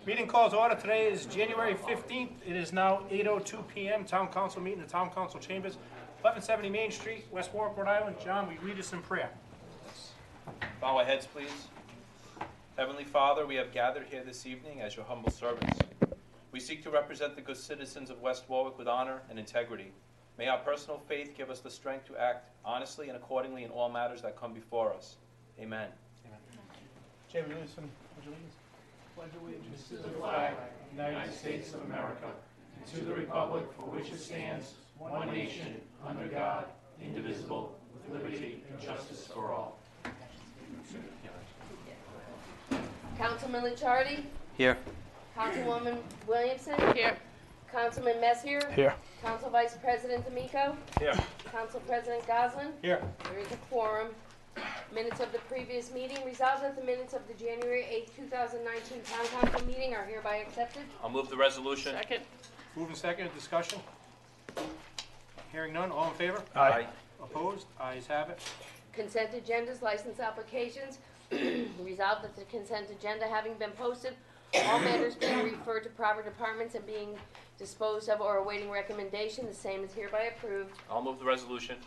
Meeting calls to order. Today is January 15th. It is now 8:02 p.m. Town Council meeting in the Town Council Chambers, 1170 Main Street, West Warwick, Rhode Island. John, will you lead us in prayer? Bow our heads, please. Heavenly Father, we have gathered here this evening as your humble servants. We seek to represent the good citizens of West Warwick with honor and integrity. May our personal faith give us the strength to act honestly and accordingly in all matters that come before us. Amen. Amen. Jay, will you lead us in pledge allegiance? Pledge allegiance to the flag of the United States of America and to the republic for which it stands, one nation, under God, indivisible, with liberty and justice for all. Councilman Licciardi? Here. Councilwoman Williamson? Here. Councilman Messier? Here. Council Vice President D'Amico? Here. Council President Goslin? Here. There is a quorum. Minutes of the previous meeting. Resolved that the minutes of the January 8th, 2019 Town Council meeting are hereby accepted. I'll move the resolution. Second. Moving second. Discussion. Hearing none. All in favor? Aye. Opposed? Ayes have it. Consent agendas, license applications. Resolved that the consent agenda having been posted, all matters being referred to proper departments and being disposed of or awaiting recommendation, the same is hereby approved. I'll move the resolution.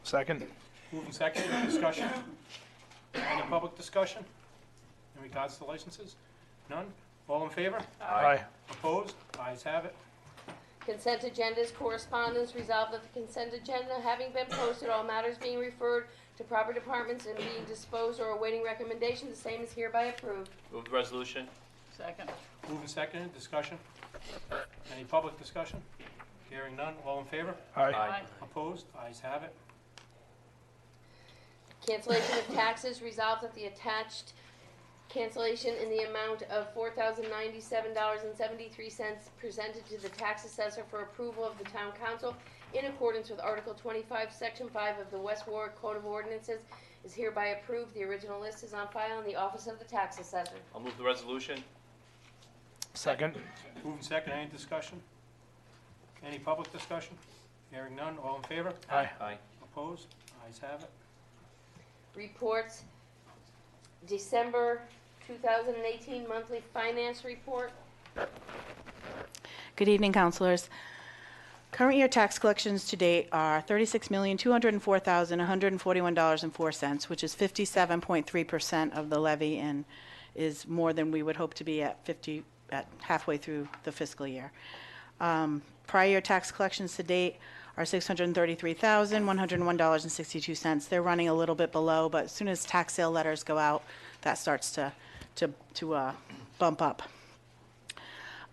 Second. Moving second. Discussion. Any public discussion in regards to licenses? None. All in favor? Aye. Opposed? Ayes have it. Consent agendas, correspondence. Resolved that the consent agenda having been posted, all matters being referred to proper departments and being disposed or awaiting recommendation, the same is hereby approved. Move the resolution. Second. Moving second. Discussion. Any public discussion? Hearing none. All in favor? Aye. Opposed? Ayes have it. Cancellation of taxes. Resolved that the attached cancellation in the amount of $4,097.73 presented to the tax assessor for approval of the town council in accordance with Article 25, Section 5 of the West Warwick Code of Ordinances is hereby approved. The original list is on file in the office of the tax assessor. I'll move the resolution. Second. Moving second. Any discussion? Any public discussion? Hearing none. All in favor? Aye. Aye. Opposed? Ayes have it. Reports. December 2018 monthly finance report. Good evening, councilors. Current year tax collections to date are $36,204,141.04, which is 57.3% of the levy and is more than we would hope to be at halfway through the fiscal year. Prior year tax collections to date are $633,101.62. They're running a little bit below, but as soon as tax sale letters go out, that starts to bump up.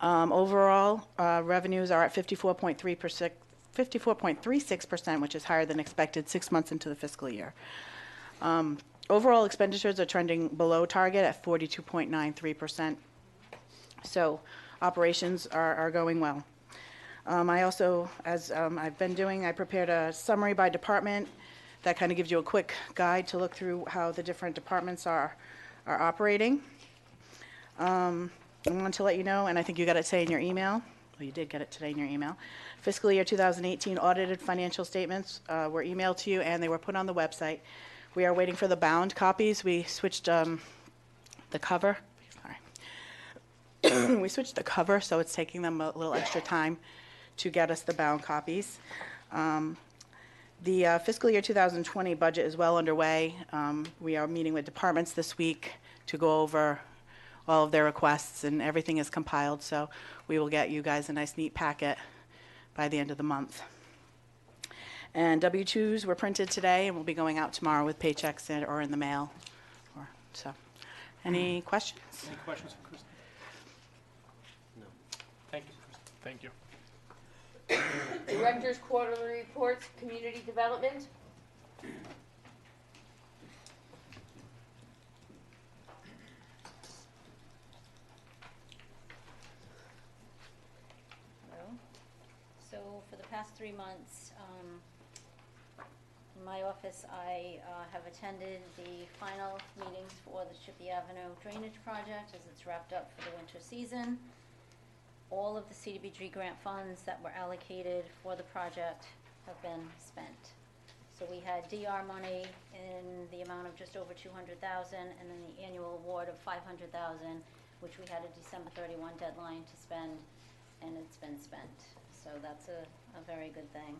Overall, revenues are at 54.36%, which is higher than expected 6 months into the fiscal year. Overall expenditures are trending below target at 42.93%. So operations are going well. I also, as I've been doing, I prepared a summary by department that kind of gives you a quick guide to look through how the different departments are operating. I wanted to let you know, and I think you got it today in your email. Well, you did get it today in your email. Fiscal year 2018 audited financial statements were emailed to you, and they were put on the website. We are waiting for the bound copies. We switched the cover. Sorry. We switched the cover, so it's taking them a little extra time to get us the bound copies. The fiscal year 2020 budget is well underway. We are meeting with departments this week to go over all of their requests, and everything is compiled, so we will get you guys a nice, neat packet by the end of the month. And W-2s were printed today and will be going out tomorrow with paychecks or in the mail. Any questions? Any questions for Kristen? No. Thank you, Kristen. Thank you. Director's quarterly reports, community development. So for the past 3 months, in my office, I have attended the final meetings for the Shippey Avenue Drainage Project as it's wrapped up for the winter season. All of the CDBG grant funds that were allocated for the project have been spent. So we had DR money in the amount of just over $200,000, and then the annual award of $500,000 which we had a December 31 deadline to spend, and it's been spent. So that's a very good thing.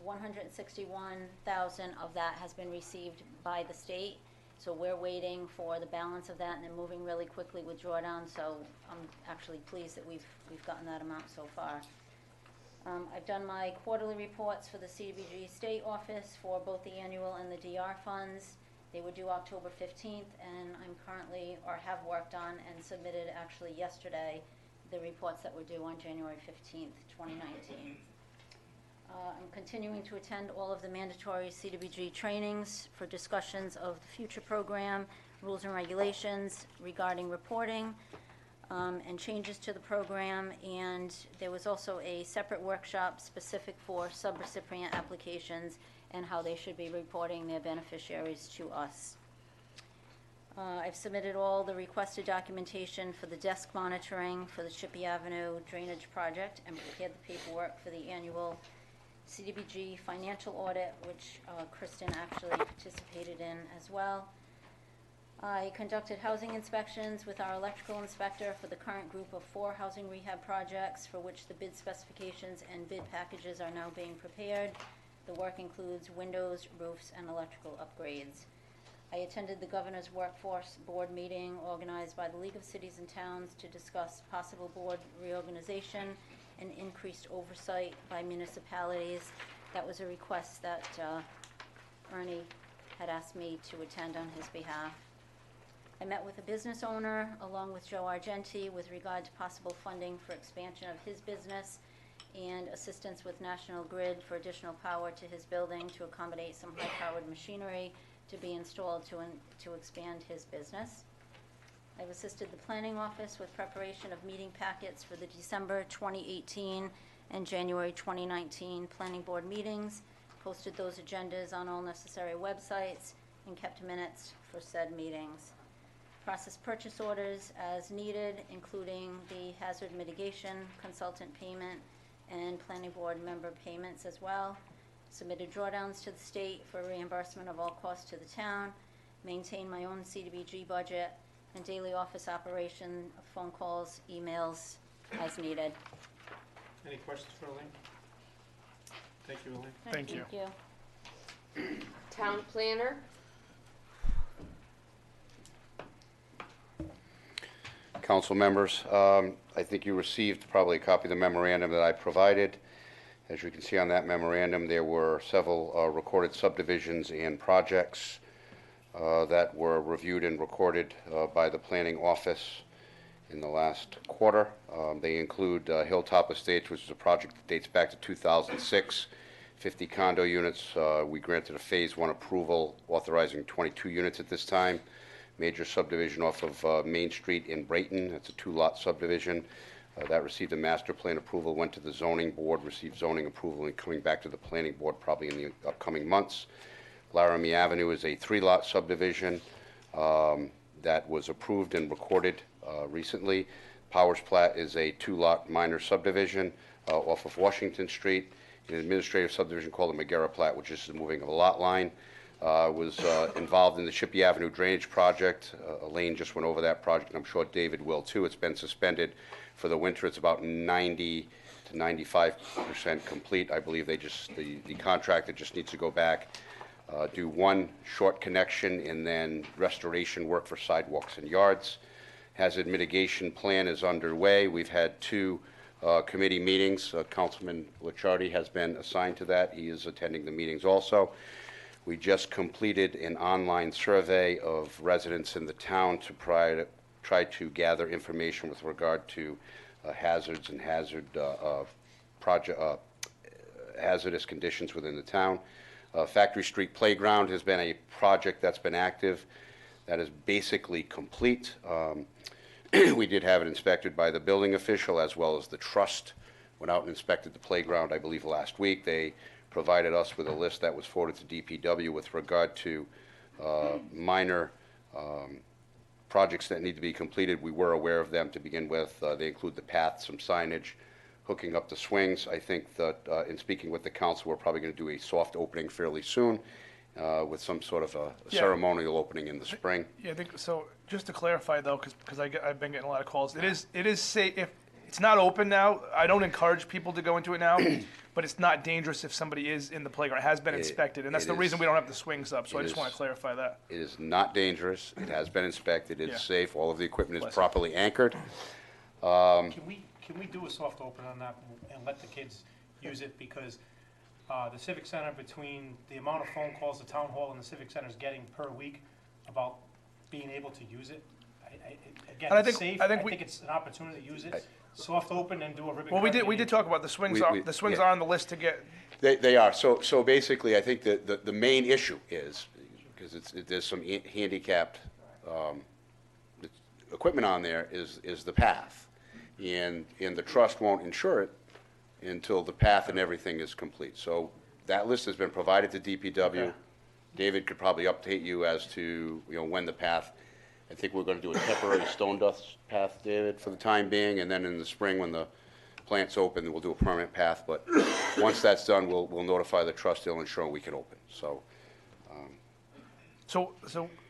161,000 of that has been received by the state, so we're waiting for the balance of that, and they're moving really quickly with drawdown, so I'm actually pleased that we've gotten that amount so far. I've done my quarterly reports for the CDBG state office for both the annual and the DR funds. They were due October 15th, and I'm currently, or have worked on and submitted actually yesterday, the reports that were due on January 15th, 2019. I'm continuing to attend all of the mandatory CDBG trainings for discussions of the future program, rules and regulations regarding reporting, and changes to the program. And there was also a separate workshop specific for subrecipient applications and how they should be reporting their beneficiaries to us. I've submitted all the requested documentation for the desk monitoring for the Shippey Avenue drainage project and prepared the paperwork for the annual CDBG financial audit, which Kristen actually participated in as well. I conducted housing inspections with our electrical inspector for the current group of 4 housing rehab projects for which the bid specifications and bid packages are now being prepared. The work includes windows, roofs, and electrical upgrades. I attended the Governor's Workforce Board meeting organized by the League of Cities and Towns to discuss possible board reorganization and increased oversight by municipalities. That was a request that Ernie had asked me to attend on his behalf. I met with a business owner along with Joe Argenti with regard to possible funding for expansion of his business and assistance with National Grid for additional power to his building to accommodate some high-powered machinery to be installed to expand his business. I've assisted the planning office with preparation of meeting packets for the December 2018 and January 2019 planning board meetings, posted those agendas on all necessary websites, and kept minutes for said meetings. Processed purchase orders as needed, including the hazard mitigation consultant payment and planning board member payments as well. Submitted drawdowns to the state for reimbursement of all costs to the town, maintained my own CDBG budget, and daily office operation of phone calls, emails as needed. Any questions for Elaine? Thank you, Elaine. Thank you. Town planner? Council members, I think you received probably a copy of the memorandum that I provided. As you can see on that memorandum, there were several recorded subdivisions and projects that were reviewed and recorded by the planning office in the last quarter. They include Hilltop Estates, which is a project that dates back to 2006, 50 condo units. We granted a Phase 1 approval authorizing 22 units at this time. Major subdivision off of Main Street in Brayton. That's a 2-lot subdivision. That received a master plan approval, went to the zoning board, received zoning approval, and coming back to the planning board probably in the upcoming months. Laramie Avenue is a 3-lot subdivision that was approved and recorded recently. Powers Plat is a 2-lot minor subdivision off of Washington Street. An administrative subdivision called the Megara Plat, which is the moving of a lot line. Was involved in the Shippey Avenue drainage project. Elaine just went over that project, and I'm sure David will too. It's been suspended for the winter. It's about 90 to 95% complete. I believe they just the contractor just needs to go back, do one short connection, and then restoration work for sidewalks and yards. Hazard mitigation plan is underway. We've had 2 committee meetings. Councilman Licciardi has been assigned to that. He is attending the meetings also. We just completed an online survey of residents in the town to try to gather information with regard to hazards and hazardous conditions within the town. Factory Street Playground has been a project that's been active. That is basically complete. We did have it inspected by the building official as well as the trust. Went out and inspected the playground, I believe, last week. They provided us with a list that was forwarded to DPW with regard to minor projects that need to be completed. We were aware of them to begin with. They include the path, some signage, hooking up the swings. I think that in speaking with the council, we're probably going to do a soft opening fairly soon with some sort of a Yeah. ceremonial opening in the spring. Yeah, I think, so just to clarify though, because I've been getting a lot of calls, it is safe, if, it's not open now, I don't encourage people to go into it now, but it's not dangerous if somebody is in the playground, it has been inspected, and that's it the reason is- we don't have the swings up, so I it just want to is- clarify that. It is not dangerous, it has been inspected, Yeah. it's safe, all of the equipment Bless is you. properly anchored. Can we do a soft open on that and let the kids use it? Because the Civic Center, between the amount of phone calls the town hall and the Civic Center is getting per week about being able to use it, again, And I it's think- safe, I I think think it's an opportunity to use it. Soft open and do a ribbon Well, we cutting did and- talk about the swings, the swings yeah. are on the list to get, They are, so basically, I think that the main issue is, because there's some handicapped equipment on there, is the path. And the trust won't insure it until the path and everything is complete. So that list has been provided to DPW. Okay. David could probably update you as to, when the path, I think we're gonna do a temporary stone dust path, David, for the time being, and then in the spring, when the plant's open, then we'll do a permanent path. But once that's done, we'll notify the trust, they'll ensure we can open, so. so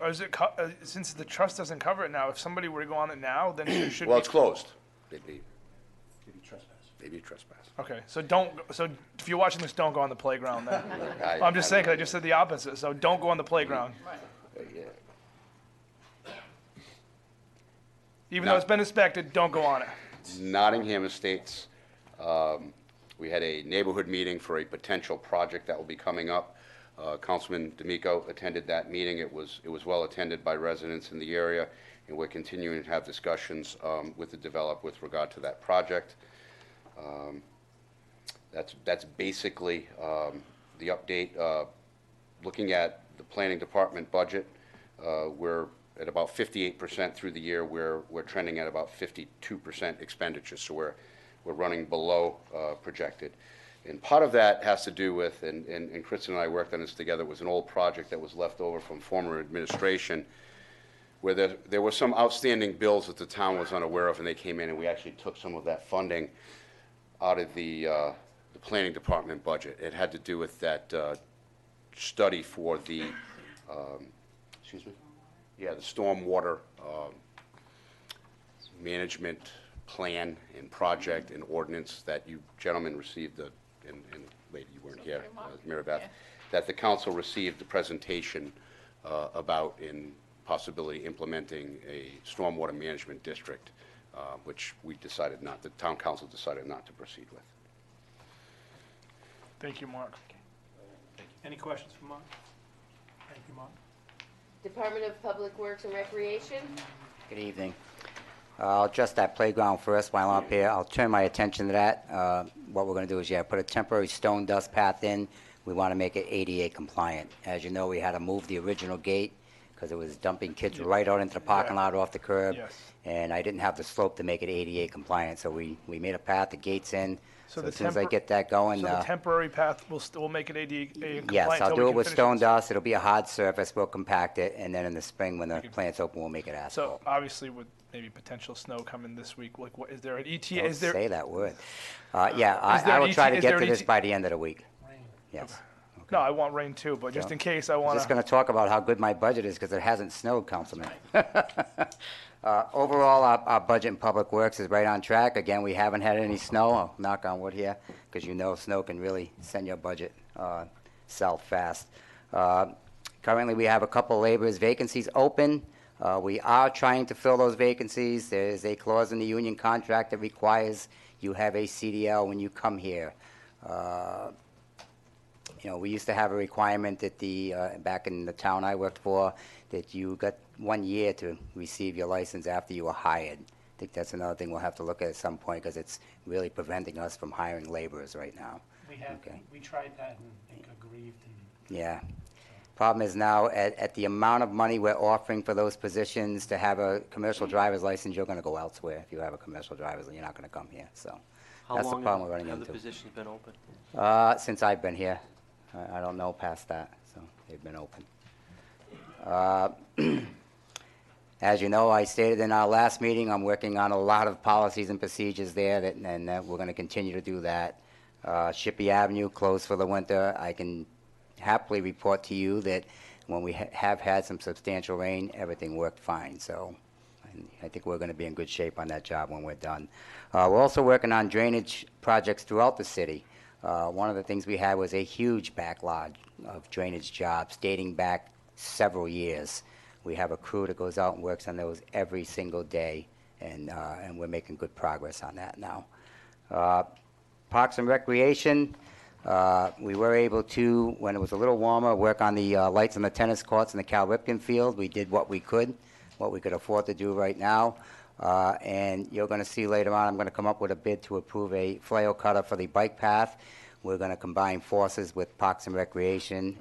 is it, since the trust doesn't cover it now, if somebody were to go on it now, then there should be. Well, it's closed. Maybe trespass. Okay, so if you're watching this, don't go on the playground then. I- I'm just saying, 'cause I just said the opposite, so don't go on the playground. Yeah. Even though it's been inspected, don't go on it. Nottingham Estates, we had a neighborhood meeting for a potential project that will be coming up. Councilman D'Amico attended that meeting. It was well attended by residents in the area, and we're continuing to have discussions with the developer with regard to that project. That's basically the update. Looking at the planning department budget, we're at about 58% through the year. We're trending at about 52% expenditures, so we're running below projected. And part of that has to do with, and Kristen and I worked on this together, it was an old project that was left over from former administration, where there were some outstanding bills that the town was unaware of, and they came in, and we actually took some of that funding out of the planning department budget. It had to do with that study for the, excuse me? Yeah, the stormwater management plan and project and ordinance that you gentlemen received, and lady, you weren't here, Mary Beth, that the council received the presentation about in possibility implementing a stormwater management district, which the town council decided not to proceed with. Thank you, Mark. Any questions for Mark? Thank you, Mark. Department of Public Works and Recreation. Good evening. I'll address that playground first while I'm up here. I'll turn my attention to that. What we're going to do is, put a temporary stone dust path in. We want to make it ADA compliant. As you know, we had to move the original gate because it was dumping kids right out into the parking lot off the curb. Yes. And I didn't have the slope to make it ADA compliant, so we made a path, the gate's in. So So the as soon as I tempor- get that going, So the temporary path will make it ADA compliant. yes, I'll till do we it can with finish stone this. dust. It'll be a hard surface. We'll compact it, and then in the spring, when the plant's open, we'll make it asphalt. So obviously with maybe potential snow coming this week, like what, is there an ETA, Don't is there? say that word. Is Yeah, there I an will try ET to is there get to an this ET by the end of the week. Rain. Yes. No, I want rain too, but just Yeah. in case, I I'm want just to. going to talk about how good my budget is because it hasn't snowed, Councilman. Overall, our budget in Public Works is right on track. Again, we haven't had any snow. I'll knock on wood here because snow can really send your budget south fast. Currently, we have a couple laborers vacancies open. We are trying to fill those vacancies. There is a clause in the union contract that requires you have a CDL when you come here. We used to have a requirement that back in the town I worked for, that you got 1 year to receive your license after you were hired. I think that's another thing we'll have to look at some point because it's really preventing us from hiring laborers right now. Okay. We tried that and got grieved and. Yeah. Problem is now, at the amount of money we're offering for those positions, to have a commercial driver's license, you're going to go elsewhere. If you have a commercial driver's license, you're not going to come here, so. That's the problem we're running Have the into. positions been open? Since I've been here. I don't know past that, so they've been open. As you know, I stated in our last meeting, I'm working on a lot of policies and procedures there, and we're going to continue to do that. Shippey Avenue closed for the winter. I can happily report to you that when we have had some substantial rain, everything worked fine. So I think we're going to be in good shape on that job when we're done. We're also working on drainage projects throughout the city. One of the things we had was a huge backlog of drainage jobs dating back several years. We have a crew that goes out and works on those every single day, and we're making good progress on that now. Parks and Recreation, we were able to, when it was a little warmer, work on the lights on the tennis courts in the Cal Ripken Field. We did what we could afford to do right now. And you're going to see later on, I'm going to come up with a bid to approve a flail cutter for the bike path. We're going to combine forces with Parks and Recreation,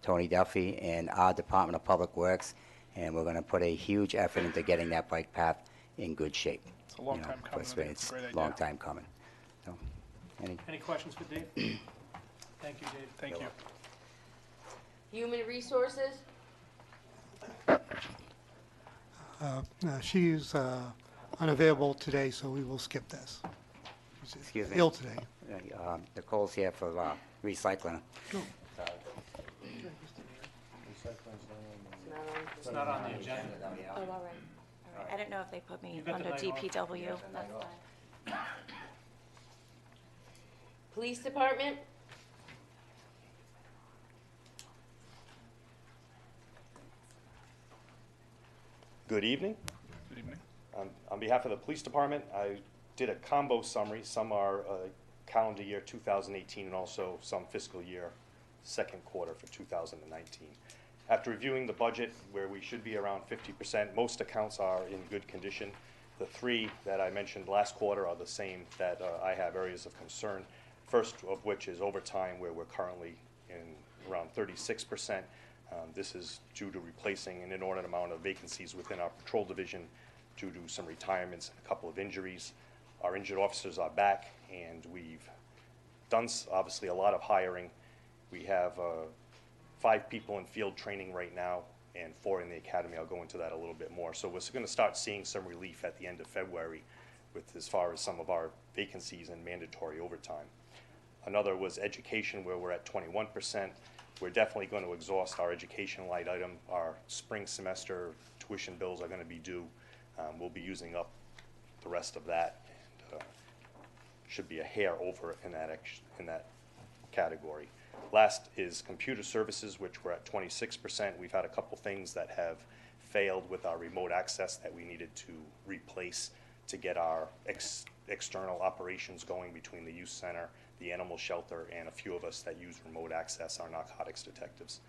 Tony Duffy, and our Department of Public Works, and we're going to put a huge effort into getting that bike path in good shape. It's a long time coming. It's a great a idea. long time coming. So, Any questions for Dave? Thank you, Dave. Thank you. Human Resources, She's unavailable today, so we will skip this. She's Excuse me. ill today. Nicole's here for recycling. It's not on the agenda. oh, all right. I didn't know if they put me You got the under night off. DPW. That's fine. Police Department, Good evening. Good evening. On behalf of the police department, I did a combo summary. Some are calendar year 2018 and also some fiscal year second quarter for 2019. After reviewing the budget, where we should be around 50%, most accounts are in good condition. The three that I mentioned last quarter are the same that I have areas of concern. First of which is overtime, where we're currently in around 36%. This is due to replacing an inordinate amount of vacancies within our patrol division due to some retirements and a couple of injuries. Our injured officers are back, and we've done obviously a lot of hiring. We have 5 people in field training right now and 4 in the academy. I'll go into that a little bit more. So we're going to start seeing some relief at the end of February with as far as some of our vacancies and mandatory overtime. Another was education, where we're at 21%. We're definitely going to exhaust our education line item. Our spring semester tuition bills are going to be due. We'll be using up the rest of that, and should be a hair over in that category. Last is computer services, which we're at 26%. We've had a couple things that have failed with our remote access that we needed to replace to get our external operations going between the youth center, the animal shelter, and a few of us that use remote access, our narcotics detectives,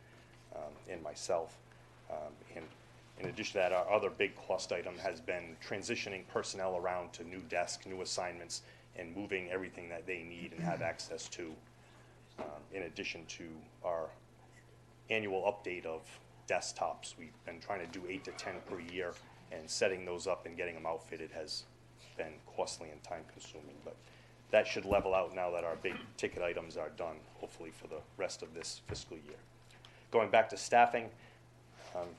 and myself. And in addition to that, our other big cost item has been transitioning personnel around to new desks, new assignments, and moving everything that they need and have access to, in addition to our annual update of desktops. We've been trying to do 8 to 10 per year, and setting those up and getting them outfitted has been costly and time consuming. But that should level out now that our big ticket items are done, hopefully for the rest of this fiscal year. Going back to staffing,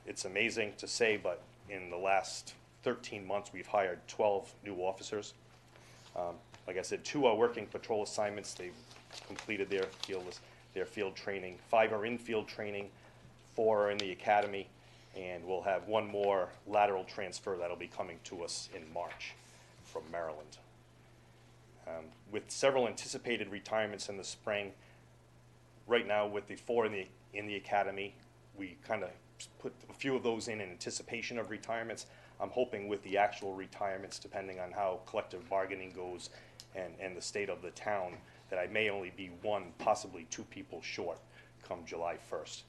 it's amazing to say, but in the last 13 months, we've hired 12 new officers. Like I said, 2 are working patrol assignments. They've completed their field training. 5 are in field training, 4 are in the academy, and we'll have 1 more lateral transfer that'll be coming to us in March from Maryland. With several anticipated retirements in the spring, right now with the 4 in the academy, we kind of put a few of those in anticipation of retirements. I'm hoping with the actual retirements, depending on how collective bargaining goes and the state of the town, that I may only be 1, possibly 2 people short come July 1st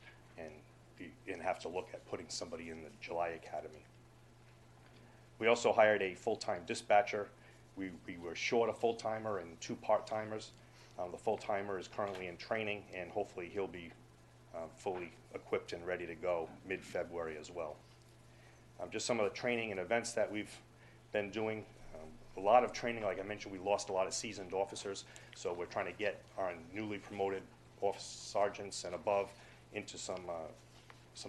and have to look at putting somebody in the July academy. We also hired a full-time dispatcher. We were short a full-timer and 2 part-timers. The full-timer is currently in training, and hopefully he'll be fully equipped and ready to go mid-February as well. Just some of the training and events that we've been doing. A lot of training, like I mentioned, we lost a lot of seasoned officers, so we're trying to get our newly promoted sergeants and above into some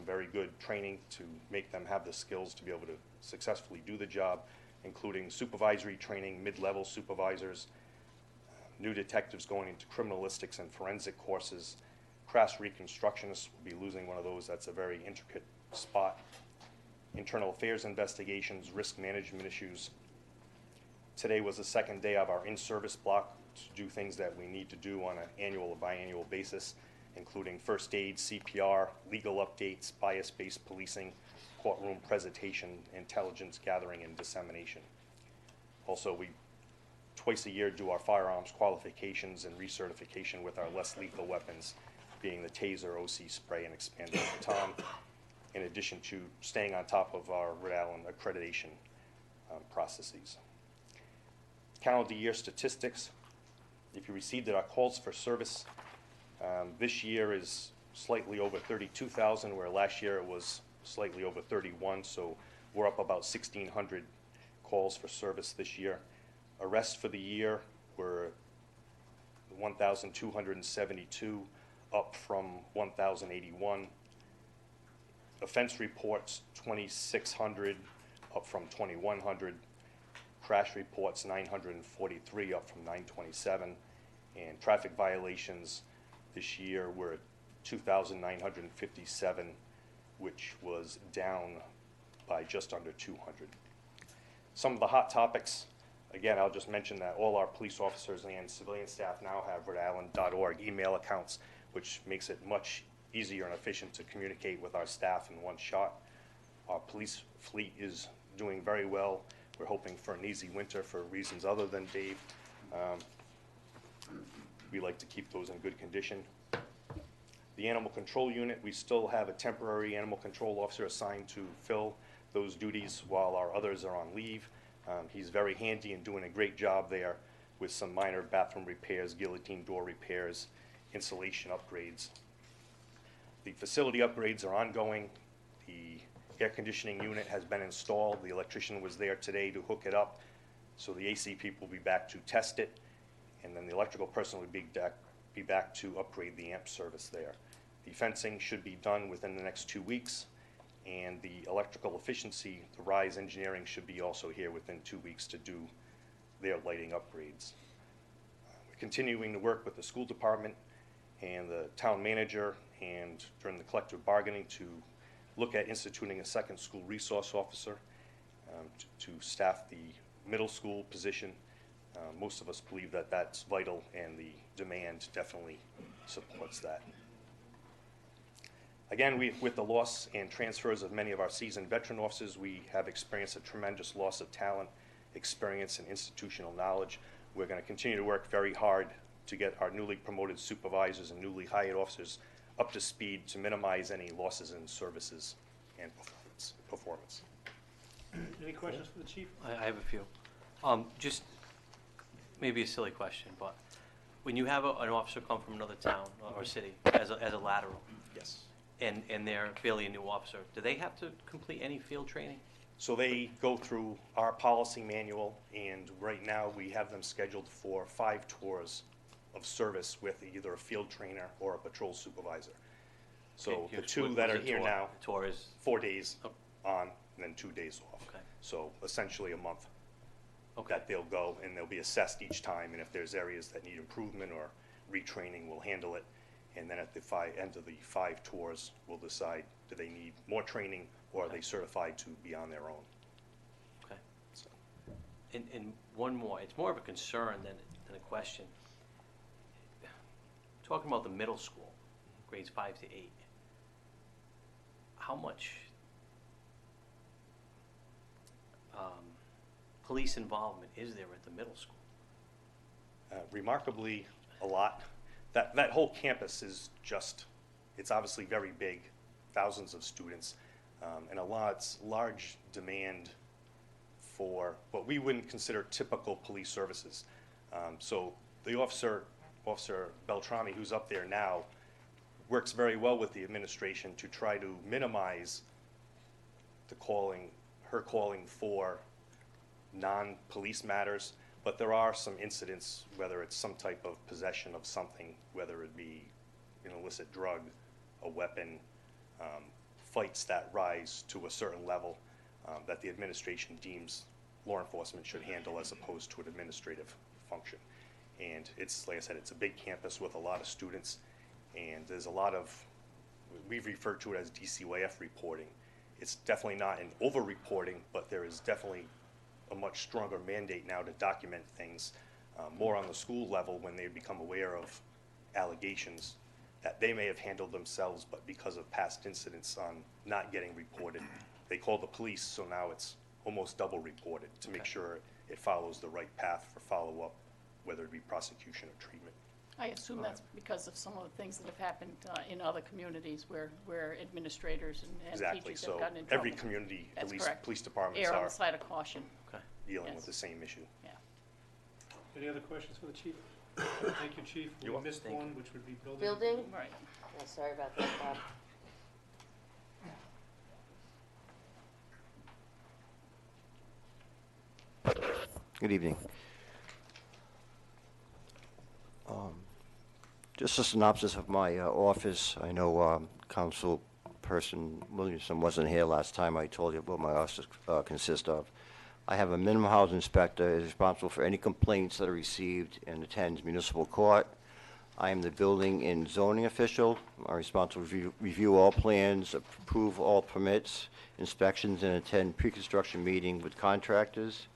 very good training to make them have the skills to be able to successfully do the job, including supervisory training, mid-level supervisors, new detectives going into criminalistics and forensic courses, crash reconstructionists will be losing one of those. That's a very intricate spot. Internal affairs investigations, risk management issues. Today was the second day of our in-service block to do things that we need to do on an annual or biannual basis, including first aid, CPR, legal updates, bias-based policing, courtroom presentation, intelligence gathering, and dissemination. Also, we twice a year do our firearms qualifications and recertification with our less lethal weapons, being the taser, OC spray, and expanded baton, in addition to staying on top of our Rhode Island accreditation processes. Calendar year statistics. If you received it, our calls for service this year is slightly over 32,000, where last year it was slightly over 31, so we're up about 1,600 calls for service this year. Arrests for the year were 1,272, up from 1,081. Offense reports, 2,600, up from 2,100. Crash reports, 943, up from 927. And traffic violations this year were 2,957, which was down by just under 200. Some of the hot topics, again, I'll just mention that all our police officers and civilian staff now have RhodeIsland.org email accounts, which makes it much easier and efficient to communicate with our staff in one shot. Our police fleet is doing very well. We're hoping for an easy winter for reasons other than Dave. We like to keep those in good condition. The animal control unit, we still have a temporary animal control officer assigned to fill those duties while our others are on leave. He's very handy and doing a great job there with some minor bathroom repairs, guillotine door repairs, insulation upgrades. The facility upgrades are ongoing. The air conditioning unit has been installed. The electrician was there today to hook it up. So the AC people will be back to test it, and then the electrical person will be back to upgrade the amp service there. The fencing should be done within the next 2 weeks, and the electrical efficiency, the RISE Engineering, should be also here within 2 weeks to do their lighting upgrades. We're continuing to work with the school department and the town manager and during the collective bargaining to look at instituting a second school resource officer to staff the middle school position. Most of us believe that that's vital, and the demand definitely supports that. Again, with the loss and transfers of many of our seasoned veteran officers, we have experienced a tremendous loss of talent, experience, and institutional knowledge. We're going to continue to work very hard to get our newly promoted supervisors and newly hired officers up to speed to minimize any losses in services and performance. Any questions for the chief? I have a few. Just maybe a silly question, but when you have an officer come from another town or city as a lateral, Yes. and they're fairly a new officer, do they have to complete any field training? So they go through our policy manual, and right now we have them scheduled for 5 tours of service with either a field trainer or a patrol supervisor. So Okay, the what's 2 that a are here tour? now, Tour is 4 days Oh. on and then 2 days off. Okay. So essentially a month okay. that they'll go, and they'll be assessed each time, and if there's areas that need improvement or retraining, we'll handle it. And then at the end of the 5 tours, we'll decide, do they need more training, or are they certified to be on their own? Okay. So, And one more. It's more of a concern than a question. Talking about the middle school, grades 5 to 8. How much police involvement is there at the middle school? remarkably, a lot. That whole campus is just, it's obviously very big, thousands of students, and large demand for what we wouldn't consider typical police services. So the officer Beltrami, who's up there now, works very well with the administration to try to minimize her calling for non-police matters, but there are some incidents, whether it's some type of possession of something, whether it be an illicit drug, a weapon, fights that rise to a certain level that the administration deems law enforcement should handle as opposed to an administrative function. And it's, like I said, it's a big campus with a lot of students, And there's a lot of, we've referred to it as DCYF reporting. It's definitely not an over-reporting, but there is definitely a much stronger mandate now to document things more on the school level when they become aware of allegations that they may have handled themselves, but because of past incidents on not getting reported, they call the police, so now it's almost double reported to make sure it follows the right path for follow-up, whether it be prosecution or treatment. I assume that's because of some of the things that have happened in other communities where administrators and Exactly, teachers have so gotten in trouble. every community, at That's least correct. police departments Err on are the side of caution. dealing Yes. with the same issue. Yeah. Any other questions for the chief? Thank you, chief. We missed one, which would be building. Building? Right. Oh, sorry about that, Bob. Good evening. Just a synopsis of my office. I know Councilperson Williamson wasn't here last time. I told you what my office consists of. I have a minimum housing inspector who is responsible for any complaints that are received and attends municipal court. I am the building and zoning official. I'm responsible to review all plans, approve all permits, inspections, and attend pre-construction meeting with contractors.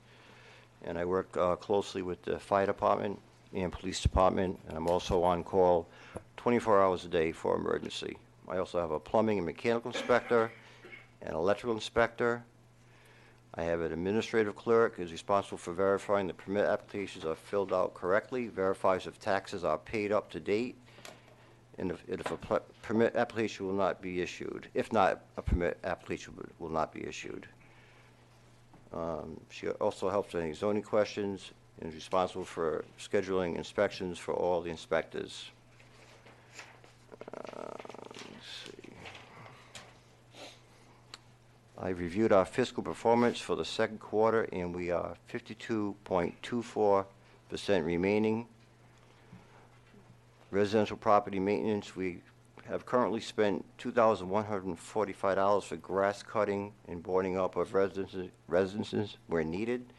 And I work closely with the fire department and police department, and I'm also on call 24 hours a day for emergency. I also have a plumbing and mechanical inspector, an electrical inspector. I have an administrative clerk who's responsible for verifying the permit applications are filled out correctly, verifies if taxes are paid up to date, and if a permit application will not be issued. If not, a permit application will not be issued. She also helps with any zoning questions and is responsible for scheduling inspections for all the inspectors. Let's see. I reviewed our fiscal performance for the second quarter, and we are 52.24% remaining. Residential property maintenance, we have currently spent $2,145 for grass cutting and boarding up of residences where needed.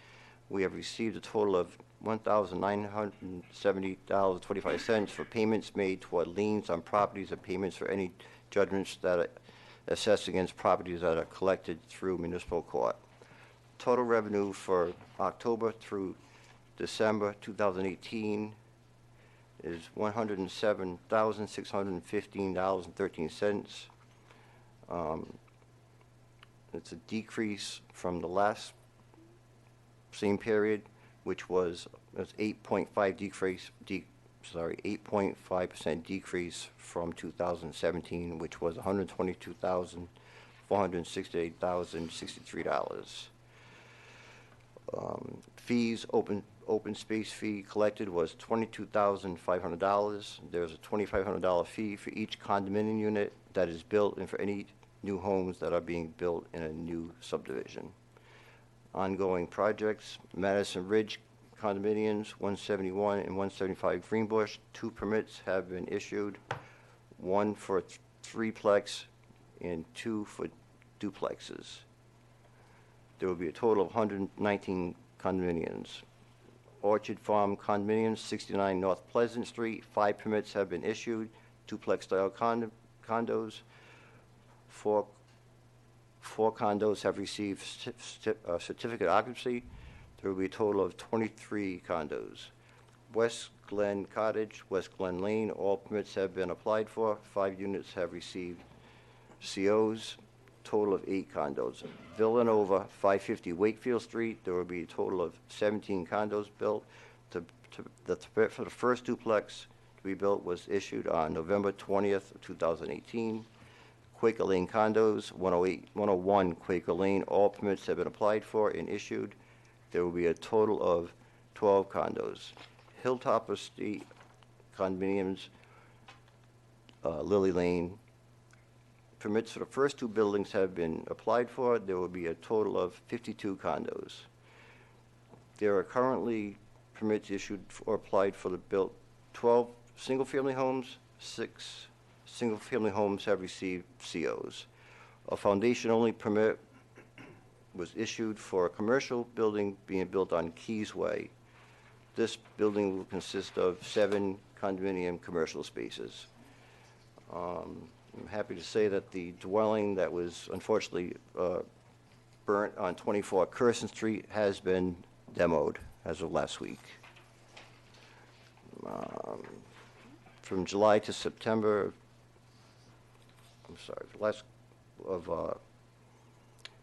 We have received a total of $1,970.25 for payments made toward liens on properties and payments for any judgments that are assessed against properties that are collected through municipal court. Total revenue for October through December 2018 is $107,615.13. It's a decrease from the last same period, which was 8.5 decrease. 8.5% decrease from 2017, which was $122,468,063. Fees, open space fee collected was $22,500. There's a $2,500 fee for each condominium unit that is built and for any new homes that are being built in a new subdivision. Ongoing projects, Madison Ridge condominiums, 171 and 175 Greenbush. 2 permits have been issued, 1 for threeplex and 2 for duplexes. There will be a total of 119 condominiums. Orchard Farm condominiums, 69 North Pleasant Street. 5 permits have been issued, duplex-style condos. 4 condos have received certificate of occupancy. There will be a total of 23 condos. West Glen Cottage, West Glen Lane, all permits have been applied for. 5 units have received COs, total of 8 condos. Villanova, 550 Wakefield Street, there will be a total of 17 condos built. The permit for the first duplex to be built was issued on November 20th, 2018. Quaker Lane condos, 101 Quaker Lane, all permits have been applied for and issued. There will be a total of 12 condos. Hilltop Estate condominiums, Lily Lane. Permits for the first 2 buildings have been applied for. There will be a total of 52 condos. There are currently permits issued or applied for the built 12 single-family homes. 6 single-family homes have received COs. A foundation-only permit was issued for a commercial building being built on Keys Way. This building will consist of 7 condominium commercial spaces. I'm happy to say that the dwelling that was unfortunately burnt on 24 Curson Street has been demoed as of last week. From July to September,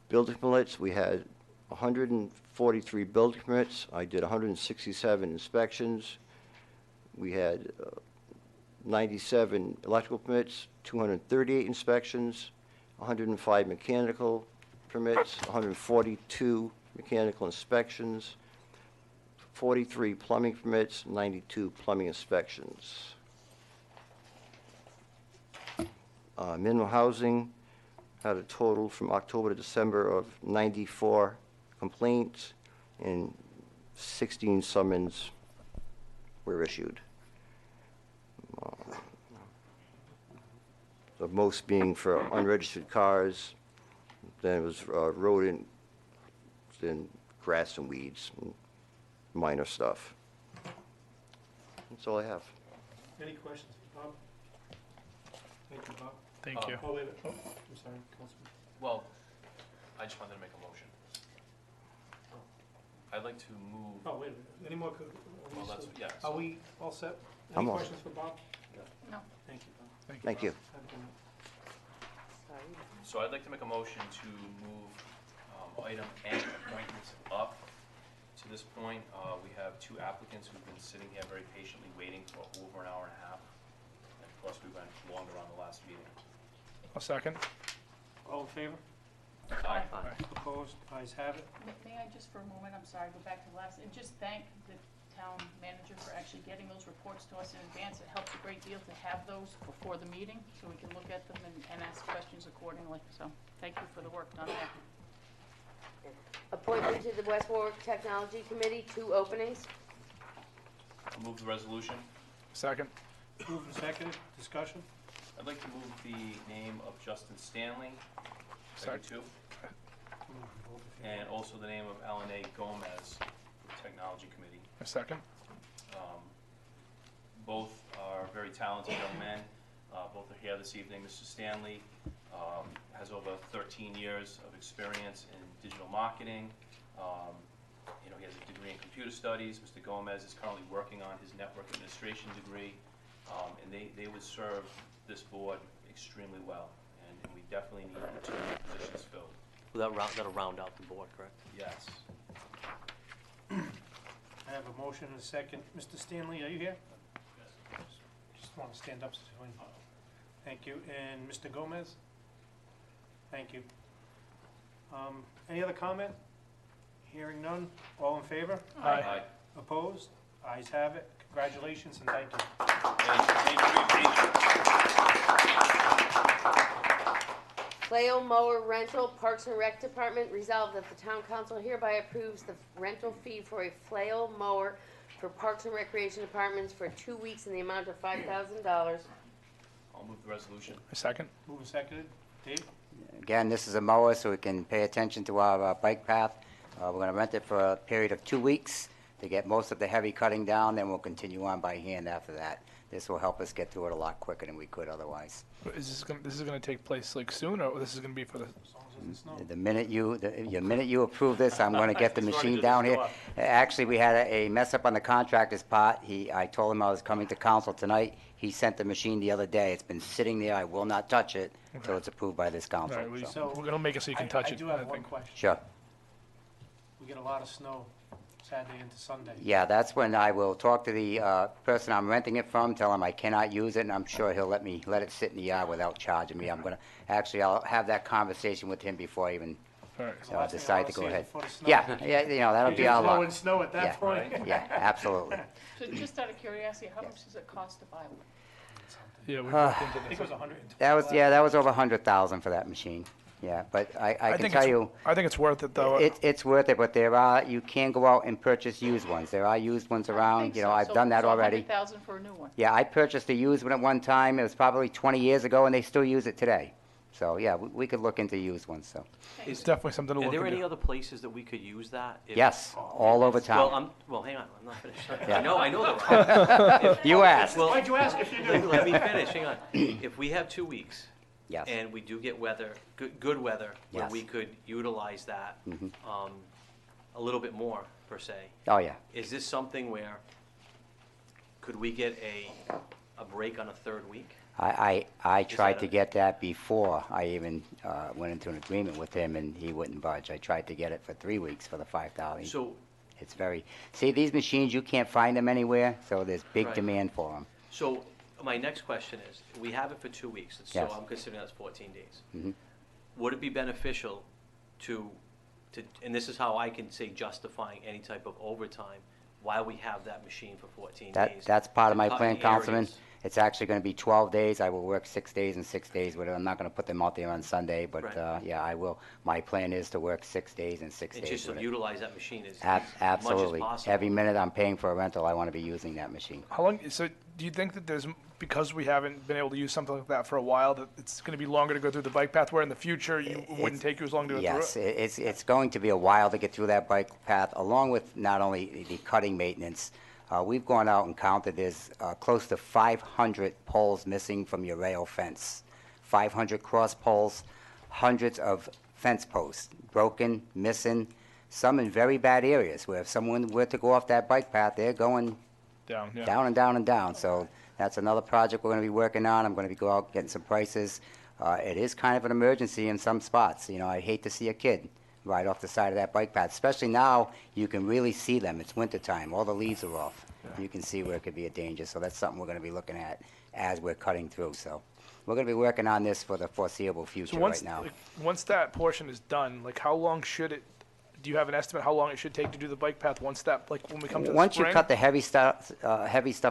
building permits, we had 143 building permits. I did 167 inspections. We had 97 electrical permits, 238 inspections, 105 mechanical permits, 142 mechanical inspections, 43 plumbing permits, 92 plumbing inspections. Minimum housing had a total from October to December of 94 complaints, and 16 summons were issued. The most being for unregistered cars, then it was rodent, then grass and weeds, and minor stuff. That's all I have. Any questions for Bob? Thank you, Bob. Thank you. Oh, wait a minute. Oh, I'm sorry, Councilman. Well, I just wanted to make a motion. I'd like to move, Oh, wait a minute. Any more? well, that's, yeah. Are we all set? I'm Any all questions for Bob? No. Thank you, Bob. Thank you. Have a good night. So I'd like to make a motion to move item N, appointments, up. To this point, we have two applicants who've been sitting here very patiently waiting for over an hour and a half. And of course, we went longer on the last meeting. A second. All in favor? Aye. Opposed? Ayes have it. May I just for a moment, I'm sorry, go back to the last, and just thank the town manager for actually getting those reports to us in advance. It helps a great deal to have those before the meeting, so we can look at them and ask questions accordingly. So, thank you for the work done there. Appointment to the West Warwick Technology Committee, 2 openings. I'll move the resolution. Second. Moved and seconded. Discussion? I'd like to move the name of Justin Stanley, second two, and also the name of Alan A. Gomez for the Technology Committee. A second. Both are very talented young men. Both are here this evening. Mr. Stanley has over 13 years of experience in digital marketing. He has a degree in computer studies. Mr. Gomez is currently working on his network administration degree, and they would serve this board extremely well, and we definitely need the 2 positions filled. That'll round out the board, correct? Yes. I have a motion and a second. Mr. Stanley, are you here? Yes. Just want to stand up. Thank you. And Mr. Gomez? Thank you. Any other comment? Hearing none. All in favor? Aye. Opposed? Ayes have it. Congratulations and thank you. Thank you for your patience. Flail mower rental, Parks and Rec Department, resolved that the town council hereby approves the rental fee for a flail mower for Parks and Recreation Departments for 2 weeks in the amount of $5,000. I'll move the resolution. A second. Moved and seconded. Dave? Again, this is a mower, so we can pay attention to our bike path. We're going to rent it for a period of 2 weeks to get most of the heavy cutting down, then we'll continue on by hand after that. This will help us get through it a lot quicker than we could otherwise. Is this is going to take place like soon, or this is going to be for the? As long as it doesn't snow. The minute you approve this, I'm going to get the machine down here. Actually, we had a mess up on the contractor's part. I told him I was coming to council tonight. He sent the machine the other day. It's been sitting there. I will not touch it until it's approved by this council. All right, so. we're going to make it so you can touch I it. do have I one think. question. Sure. We get a lot of snow Saturday into Sunday. Yeah, that's when I will talk to the person I'm renting it from, tell him I cannot use it, and I'm sure he'll let it sit in the yard without charging me. I'll have that conversation with him before I even All right. So last thing I decide wanna to go see is ahead. before the snow. Yeah, that'll You be just our blow luck. in snow at that Yeah, point. Yeah, absolutely. So just out of curiosity, how much does it cost to buy one? Yeah, we Uh, looked into I think this. it was 120. That was over 100,000 for that machine. Yeah, but I can think tell it's- you, I think it's worth it though. it's worth it, but you can go out and purchase used ones. There are used ones around, I've done that already. So 100,000 for a new one? Yeah, I purchased a used one at one time. It was probably 20 years ago, and they still use it today. So, yeah, we could look into used ones, so. It's definitely something to Are look there any into. other places that we could use that? Yes, all over Well, town. well, hang on, I'm not finished. Yeah. I know there are. You asked. Well, Why'd you ask if you knew? let me finish, hang on. If we have 2 weeks, Yes. and we do get weather, good weather, where Yes. we could utilize that Mhm. a little bit more, per se, Oh, yeah. is this something where, could we get a break on a third week? I tried that to a- get that before I even went into an agreement with him, and he wouldn't budge. I tried to get it for 3 weeks for the 5,000. So, It's very, see, these machines, you can't find them anywhere, so there's big Right. demand for them. so my next question is, we have it for 2 weeks, so Yes. I'm considering that's 14 days. Mhm. Would it be beneficial to, and this is how I can say justifying any type of overtime, while we have that machine for 14 days? That's part of to my cut plan, in Councilman. areas? It's actually going to be 12 days. I will work 6 days and 6 days with it. I'm not going to put them out there on Sunday, but Right. yeah, I will. My plan is to work 6 days and 6 And days just with to it. utilize that machine as much as Absolutely. possible. Every minute I'm paying for a rental, I want to be using that machine. How long, so do you think that there's, because we haven't been able to use something like that for a while, that it's going to be longer to go through the bike path, where in the future you wouldn't take you as long to go through Yes, it? it's going to be a while to get through that bike path, along with not only the cutting maintenance. We've gone out and counted, there's close to 500 poles missing from your rail fence. 500 cross poles, hundreds of fence posts, broken, missing, some in very bad areas, where if someone were to go off that bike path, they're going Down, yeah. down and down and down. So that's another project we're going to be working on. I'm going to be go out getting some prices. It is kind of an emergency in some spots. You know, I hate to see a kid ride off the side of that bike path, especially now you can really see them. It's wintertime. All the leaves are off. You can see where it could be a danger. So that's something we're going to be looking at as we're cutting through. So we're going to be working on this for the foreseeable future So once, right now. like, once that portion is done, like, how long should it, do you have an estimate how long it should take to do the bike path once that, like, when we come to the Once spring? you cut the heavy stuff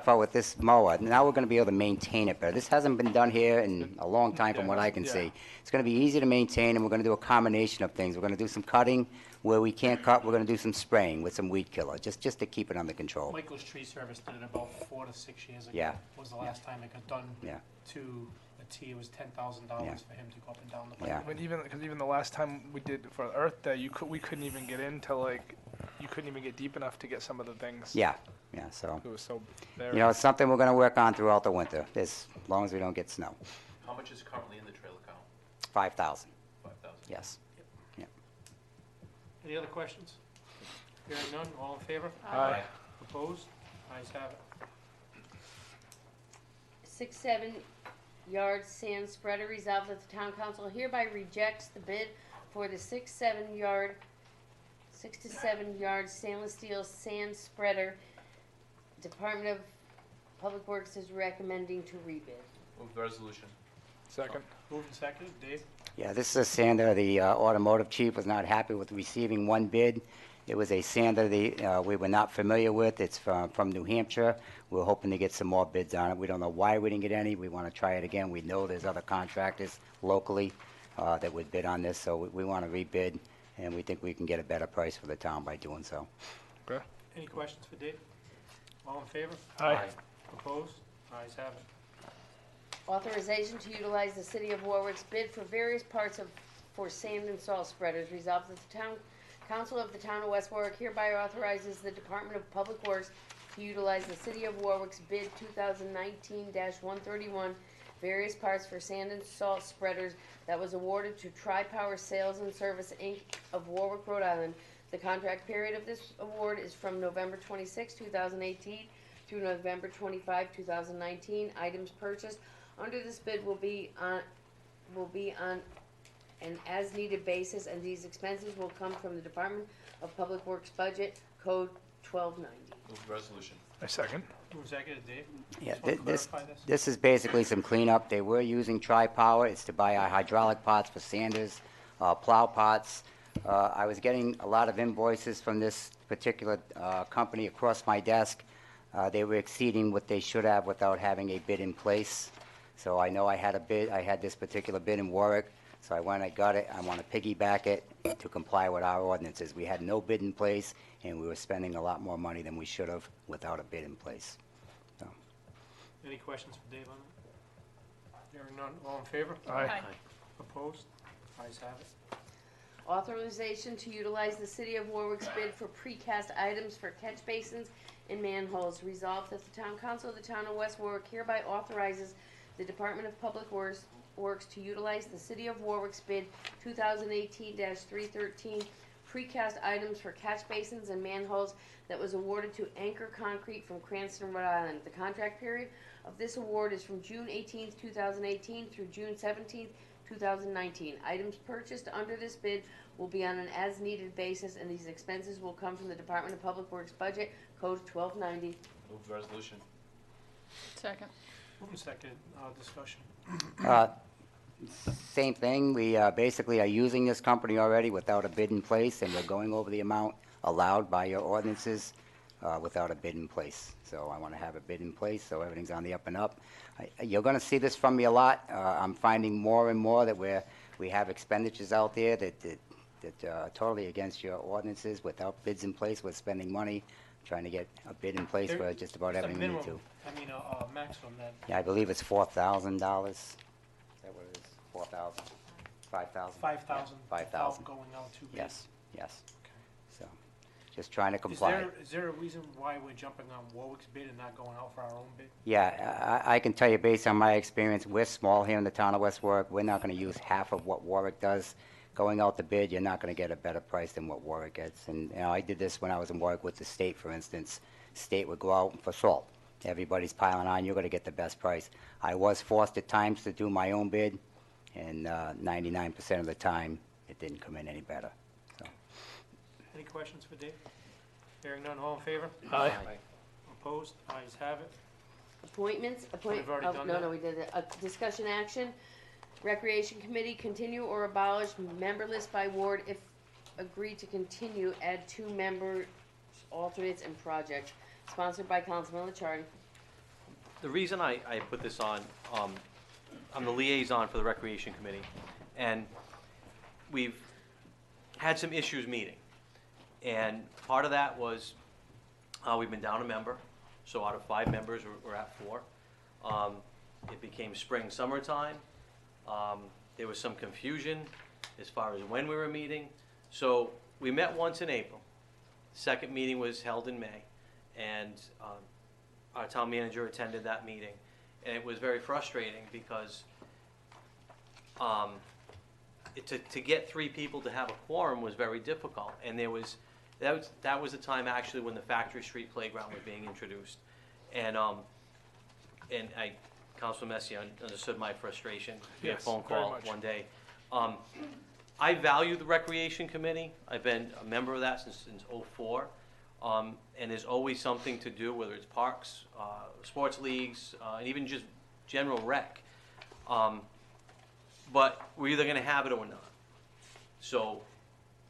out with this mower, now we're going to be able to maintain it better. This hasn't been done here in a long time from what I can Yeah. see. It's going to be easy to maintain, and we're going to do a combination of things. We're going to do some cutting. Where we can't cut, we're going to do some spraying with some weed killer, just to keep it under control. Michael's Tree Service did it about 4 to 6 years ago. Yeah. Was the last time it got done Yeah. to a T. It was $10,000 Yeah. for him to go up and down the Yeah. pipe. I mean, because even the last time we did for Earth Day, we couldn't even get into, like, you couldn't even get deep enough to get some of the things. Yeah, so, It was so bare. you know, it's something we're going to work on throughout the winter, as long as we don't get snow. How much is currently in the trail account? 5,000, 5,000. yes. Any other questions? Hearing none, all in favor? Aye. Opposed? Ayes have it. 6-7 yard sand spreader, resolved that the town council hereby rejects the bid for the 6 to 7 yard stainless steel sand spreader. Department of Public Works is recommending to rebid. Move the resolution. Second. Moved and seconded, Dave? Yeah, this is a sander, the automotive chief was not happy with receiving one bid. It was a sander we were not familiar with. It's from New Hampshire. We're hoping to get some more bids on it. We don't know why we didn't get any. We want to try it again. We know there's other contractors locally that would bid on this, so we want to rebid, and we think we can get a better price for the town by doing so. Okay. Any questions for Dave? All in favor? Aye. Opposed? Ayes have it. Authorization to utilize the City of Warwick's bid for various parts for sand and salt spreaders. Resolved that the town council of the town of West Warwick hereby authorizes the Department of Public Works to utilize the City of Warwick's bid 2019-131 various parts for sand and salt spreaders that was awarded to Tri-Power Sales and Service, Inc. of Warwick, Rhode Island. The contract period of this award is from November 26, 2018 through November 25, 2019. Items purchased under this bid will be on an as-needed basis, and these expenses will come from the Department of Public Works budget, code 1290. Move the resolution. I second. Moved and seconded, Dave? Yeah, Just wanna this clarify this. this is basically some cleanup. They were using Tri-Power. It's to buy our hydraulic pots for sanders, plow pots. I was getting a lot of invoices from this particular company across my desk. They were exceeding what they should have without having a bid in place. So I know I had this particular bid in Warwick, so I went, I got it. I want to piggyback it to comply with our ordinances. We had no bid in place, and we were spending a lot more money than we should have without a bid in place. Any questions for Dave on that? Hearing none, all in favor? Aye. Opposed? Ayes have it. Authorization to utilize the City of Warwick's bid for precast items for catch basins and manholes. Resolved that the Town Council of the Town of West Warwick hereby authorizes the Department of Public Works to utilize the City of Warwick's bid 2018-313 precast items for catch basins and manholes that was awarded to Anchor Concrete from Cranston, Rhode Island. The contract period of this award is from June 18th, 2018 through June 17th, 2019. Items purchased under this bid will be on an as-needed basis, and these expenses will come from the Department of Public Works budget, Code 1290. Move the resolution. Second. Moving second, discussion. Same thing, we basically are using this company already without a bid in place, and we're going over the amount allowed by your ordinances without a bid in place. So I want to have a bid in place, so everything's on the up and up. You're going to see this from me a lot. I'm finding more and more that we have expenditures out there that are totally against your ordinances without bids in place. We're spending money trying to get a bid in place for just about There's a everything we need to. minimum, I mean, a maximum that, Yeah, I believe it's $4,000. Is that what it is? 4,000? 5,000? 5,000. 5,000. Going out to bid. Yes, yes. So, just trying to Is comply. there a reason why we're jumping on Warwick's bid and not going out for our own bid? Yeah, I can tell you based on my experience, we're small here in the town of West Warwick. We're not going to use half of what Warwick does. Going out to bid, you're not going to get a better price than what Warwick gets. And, you know, I did this when I was in Warwick with the state, for instance. State would go out for salt. Everybody's piling on, you're going to get the best price. I was forced at times to do my own bid, and 99% of the time, it didn't come in any better. So. Any questions for Dave? Hearing none, all in favor? Aye. Opposed? Ayes have it. Appointments, We've already done that. no, we did it. Discussion action, Recreation Committee, continue or abolish member list by ward. If agreed to continue, add 2 members, alternates, and project. Sponsored by Councilman LaChardi. The reason I put this on, I'm the liaison for the Recreation Committee, and we've had some issues meeting. And part of that was, we've been down a member, so out of 5 members, we're at 4. It became spring, summertime. There was some confusion as far as when we were meeting. So we met once in April. Second meeting was held in May, and our town manager attended that meeting. And it was very frustrating because to get 3 people to have a quorum was very difficult. And that was the time actually when the Factory Street Playground was being introduced. And Councilman Messi understood my frustration. We had a Yes, phone very call much. one day. I value the Recreation Committee. I've been a member of that since '04. And there's always something to do, whether it's parks, sports leagues, and even just general rec. But we're either going to have it or not. So,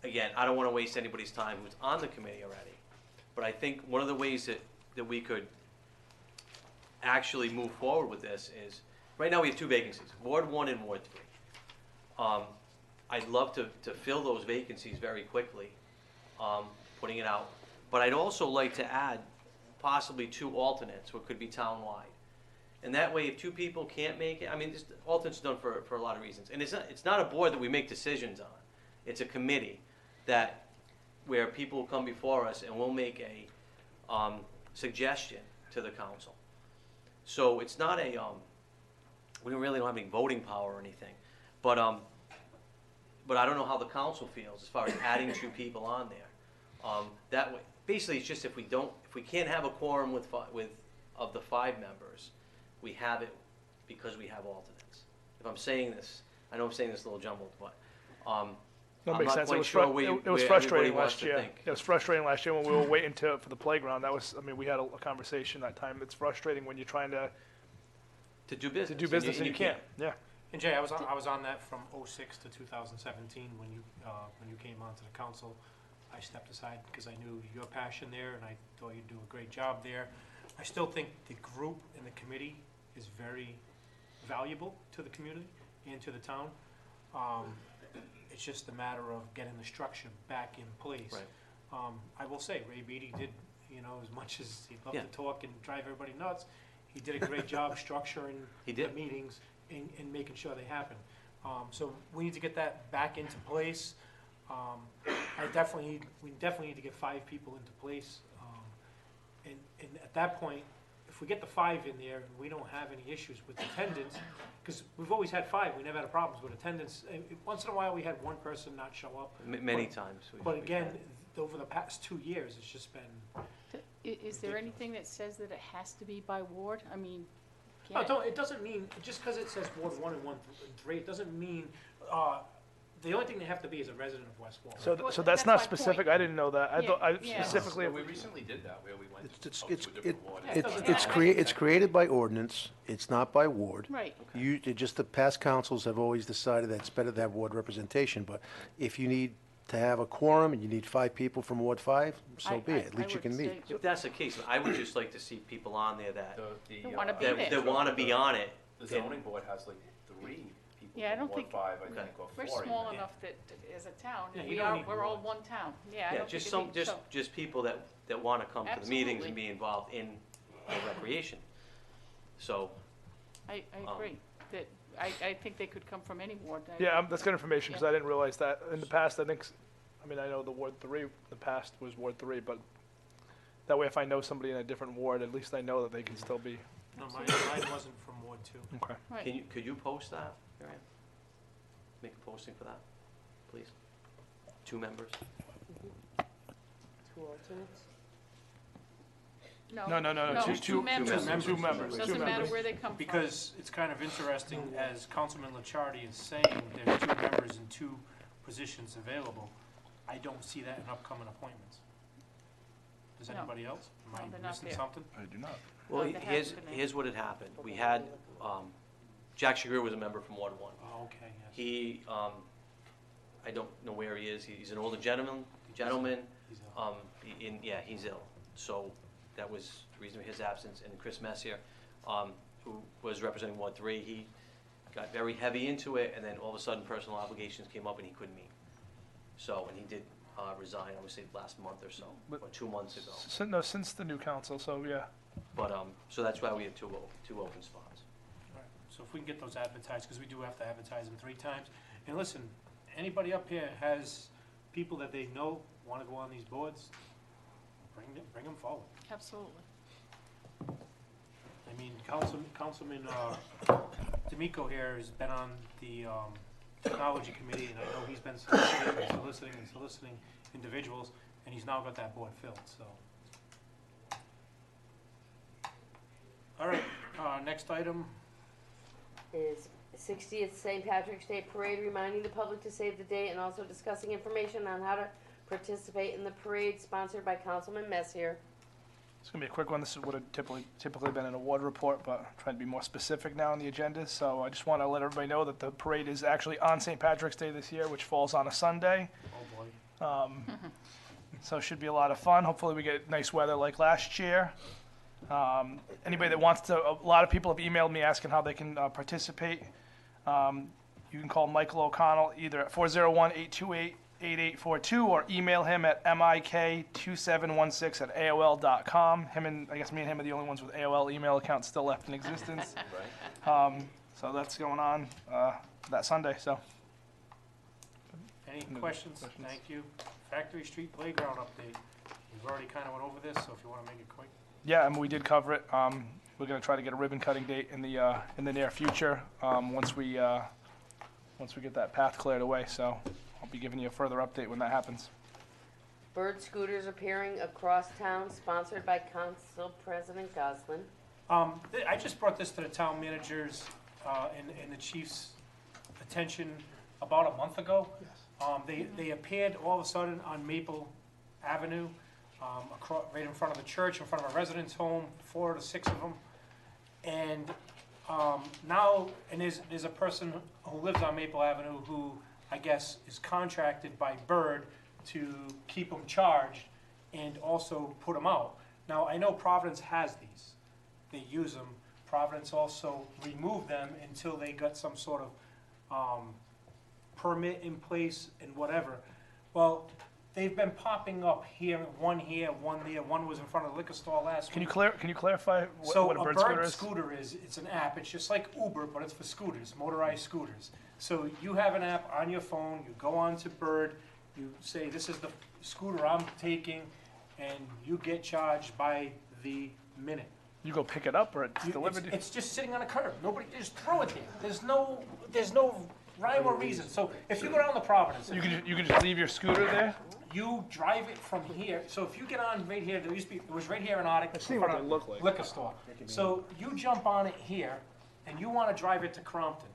again, I don't want to waste anybody's time who's on the committee already. But I think one of the ways that we could actually move forward with this is, right now we have 2 vacancies, Ward 1 and Ward 3. I'd love to fill those vacancies very quickly, putting it out. But I'd also like to add possibly 2 alternates, what could be townwide. And that way, if 2 people can't make it, I mean, alternates are done for a lot of reasons. And it's not a board that we make decisions on. It's a committee where people will come before us and we'll make a suggestion to the council. So it's not we really don't have any voting power or anything. But I don't know how the council feels as far as adding 2 people on there. That way, basically, it's just if we can't have a quorum of the 5 members, we have it because we have alternates. If I'm saying this, I know I'm saying this a little jumbled, but That I'm makes not sense. quite It was, sure fru- where it was where frustrating everybody wants last to year. think. It was frustrating last year when we were waiting for the playground. We had a conversation that time. It's frustrating when you're trying to do business. And you can't. Yeah. And Jay, I was on that from '06 to 2017 when you came onto the council. I stepped aside because I knew your passion there, and I thought you'd do a great job there. I still think the group and the committee is very valuable to the community and to the town. It's just a matter of getting the structure back in place. Right. I will say, Ray Beatty did, as much as he'd love Yeah. to talk and drive everybody nuts, he did a great job structuring He the did. meetings and making sure they happen. So we need to get that back into place. We definitely need to get 5 people into place. And at that point, if we get the 5 in there and we don't have any issues with attendance, because we've always had 5, we never had problems with attendance. And once in a while, we had one person not show up. Many times. But again, over the past 2 years, it's just been. Is there anything that says that it has to be by ward? I mean, No, can't it? it doesn't mean, just because it says Ward 1 and 1 and 3, it doesn't mean, the only thing they have to be is a resident of West Warwick. So, Well, so that's that's not my point. specific, I didn't know that. I Yeah, thought, I yeah. specifically, We recently did that, where we went It's, to it's, a it, different ward. it's created by ordinance, it's not by ward. Right. Just the past councils have always decided that it's better to have ward representation, but if you need to have a quorum and you need 5 people from Ward 5, so be it, at least you can meet. If that's the case, I would just like to see people on there that, They wanna be that, there. that wanna be on it. The zoning board has like 3 people Yeah, I from don't Ward think- 5, I Okay. think, or 4. We're small even. enough that, as a town, Yeah, you we don't are, need we're all more. one town. Yeah, I Yeah, don't just think some, it needs, just people that wanna come to the meetings and Absolutely. be involved in recreation. So, I agree, that, I think they could come from any ward. yeah, that's good information, because I didn't realize that. In the past, I think, I mean, I know the Ward 3, the past was Ward 3, but that way if I know somebody in a different ward, at least I know that they can still be. No, mine wasn't from Ward 2. Okay. Right. could you post that, Marianne? Make a posting for that, please? 2 members? 2 alternates? No, no, no, two members. members. Two members. Doesn't matter where they come from. Because it's kind of interesting, as Councilman Licciardi is saying, there's 2 members and 2 positions available. I don't see that in upcoming appointments. Does No. anybody else? No, Am they're I not missing there. something? I do not. Well, they haven't been there. here's what had happened. We had, Jack Chagrin was a member from Ward 1. Oh, okay, yes. He, I don't know where he is. He's an older gentleman. He's out. He's ill. So that was the reason for his absence. And Chris Messier, who was representing Ward 3, he got very heavy into it, and then all of a sudden personal obligations came up and he couldn't meet. So, and he did resign, I would say, last month or so, But- or 2 months ago. No, since the new council, so yeah. But, so that's why we have two open spots. Right. So if we can get those advertised, because we do have to advertise them 3 times. And listen, anybody up here has people that they know want to go on these boards, bring them forward. Absolutely. I mean, Councilman D'Amico here has been on the technology committee, and I know he's been soliciting individuals, and he's now got that board filled, so. All right, next item. Is 60th St. Patrick's Day Parade, reminding the public to save the date and also discussing information on how to participate in the parade, sponsored by Councilman Messier. It's gonna be a quick one. This would have typically been an award report, but I'm trying to be more specific now on the agenda. So I just want to let everybody know that the parade is actually on St. Patrick's Day this year, which falls on a Sunday. Oh, boy. So it should be a lot of fun. Hopefully we get nice weather like last year. Anybody that wants to, a lot of people have emailed me asking how they can participate. You can call Michael O'Connell either at 401-828-8842 or email him at mik2716@aol.com. I guess me and him are the only ones with AOL email accounts still left in existence. So that's going on that Sunday, so. Any No questions? questions. Thank you. Factory Street Playground update. We've already kind of went over this, so if you want to make it quick. Yeah, I mean, we did cover it. We're gonna try to get a ribbon cutting date in the near future, once we get that path cleared away, so I'll be giving you a further update when that happens. Bird scooters appearing across town, sponsored by Council President Goslin. I just brought this to the town managers and the chief's attention about a month ago. They appeared all of a sudden on Maple Avenue, right in front of the church, in front of a residence home, 4 to 6 of them. And now, and there's a person who lives on Maple Avenue who, I guess, is contracted by Bird to keep them charged and also put them out. Now, I know Providence has these. They use them. Providence also removed them until they got some sort of permit in place and whatever. Well, they've been popping up here, one there. One was in front of the liquor store last Can week. you clarify So what a bird scooter is? it's an app. It's just like Uber, but it's for scooters, motorized scooters. So you have an app on your phone, you go on to Bird, you say, this is the scooter I'm taking, and you get charged by the minute. You go pick it up or it's You- delivered? It's just sitting on a curb. Nobody, just throw it there. There's no rhyme or reason. So if you go down to Providence, You can just leave your scooter there? you drive it from here. So if you get on right here, it was right here in Arctic. I've seen in what front they of look like. Liquor store. So you jump on it here, and you want to drive it to Crompton.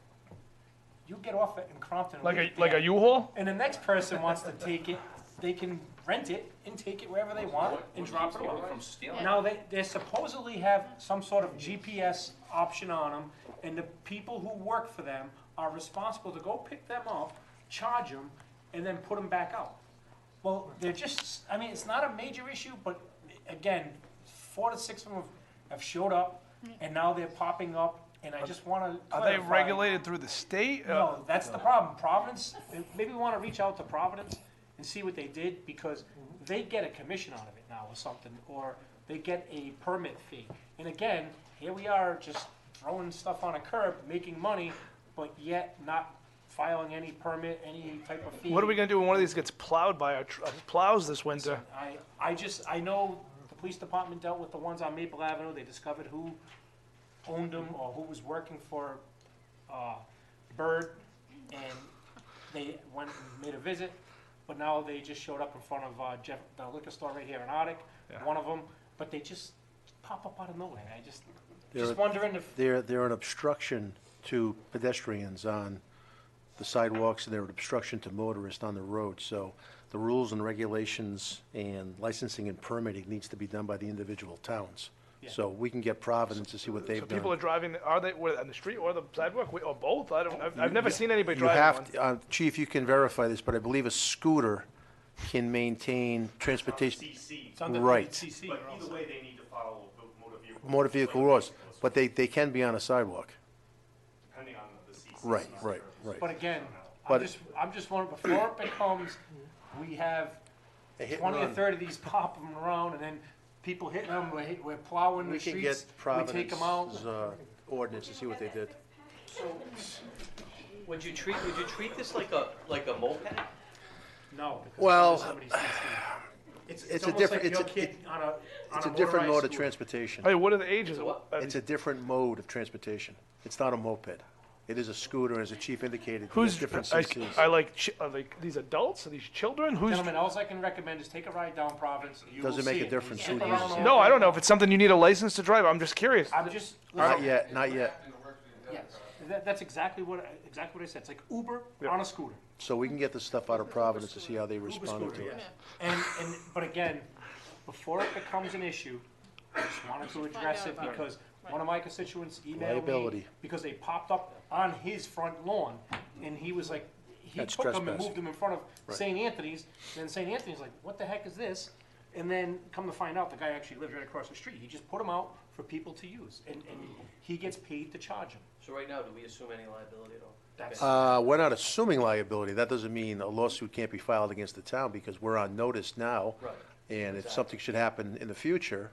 You get off it in Crompton. and Like leave it a there. U-Haul? And the next person wants to take it, they can rent it and take it wherever they want and drop it off. From stealing. Now, they supposedly have some sort of GPS option on them, and the people who work for them are responsible to go pick them up, charge them, and then put them back out. Well, they're just, I mean, it's not a major issue, but again, 4 to 6 of them have showed up, and now they're popping up, and I just want to Are they regulated through the state? No, that's the problem. Providence, maybe we want to reach out to Providence and see what they did, because they get a commission out of it now or something, or they get a permit fee. And again, here we are just throwing stuff on a curb, making money, but yet not filing any permit, any type of fee. What are we gonna do when one of these gets plowed by our plows this winter? I know the police department dealt with the ones on Maple Avenue. They discovered who owned them or who was working for Bird, and they went and made a visit. But now they just showed up in front of the liquor store right here in Arctic, one of them. But they just pop up out of nowhere. I just wondering if They're an obstruction to pedestrians on the sidewalks, and they're an obstruction to motorists on the road. So the rules and regulations and licensing and permitting needs to be done by the individual towns. Yeah. So we can get Providence to see what they've So done. people are driving, are they on the street or the sidewalk, or both? I've never seen anybody You driving one. have, Chief, you can verify this, but I believe a scooter can maintain transportation. it's under Right. CC. But either way, they need to follow motor vehicle. Motor vehicle laws, but they can be on a sidewalk. Depending on the CC. Right. But again, But- I'm just wondering, before it becomes, we have A hit and 20 or run. 30 of these popping around, and then people hitting them, we're plowing the We can streets, get we take them out. Providence's ordinance to see what they did. Would you treat this like a moped? No, because Well, somebody's CC. It's it's a almost different- like your it's a- kid on a It's a different mode of motorized transportation. Hey, what are the ages? It's a different mode of transportation. It's not a moped. It is a scooter, and as the chief indicated, it Who's, has different I CCs. are these adults, are these children? Who's? Gentlemen, all I can recommend is take a ride down Providence. You will Doesn't make see a it. difference You who sit uses around it. all No, I day don't know long. if it's something you need a license to drive. I'm just curious. I'm just, Not yet, not yet. yes, that's exactly what I said. It's like Uber on a scooter. So we can get the stuff out of Providence to see how they Uber responded scooter, to it. yes. But again, before it becomes an issue, I just wanted to address it because one of my constituents emailed me Liability. because they popped up on his front lawn, and he was like, he That's took them and trespassing. moved them in front of Right. St. Anthony's, and St. Anthony's like, what the heck is this? And then come to find out, the guy actually lives right across the street. He just put them out for people to use, and he gets paid to charge them. So right now, do we assume any liability at all? That's, We're not assuming liability. That doesn't mean a lawsuit can't be filed against the town because we're on notice now. Right. And if something should happen in the future,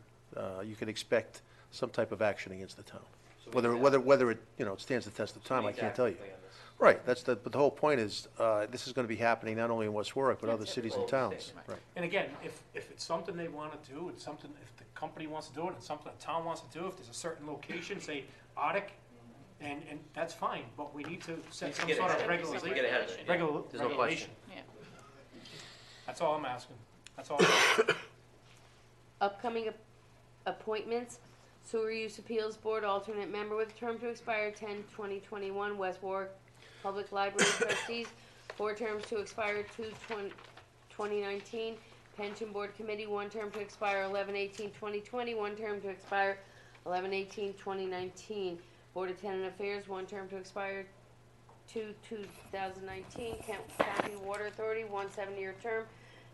you can expect some type of action against the town. So we Whether it, it stands the test of time, I can't tell you. Actively on this. Right, but the whole point is, this is gonna be happening not only in West Warwick, but other cities and towns. Right. And again, if it's something they want to do, it's something, if the company wants to do it, it's something the town wants to do, if there's a certain location, say Arctic, and that's fine, but we need to set some Get sort ahead of of it. We get ahead of it. regulation. There's no question. Yeah. That's all I'm asking. That's all. I'm asking. Upcoming appointments, Sewer Use Appeals Board, alternate member with term to expire 10/2021, West Warwick Public Library Trustees, 4 terms to expire 2/2019, Pension Board Committee, 1 term to expire 11/18/2020, 1 term to expire 11/18/2019, Board of Tenant Affairs, 1 term to expire 2/2019, County Water Authority, 1 7-year term,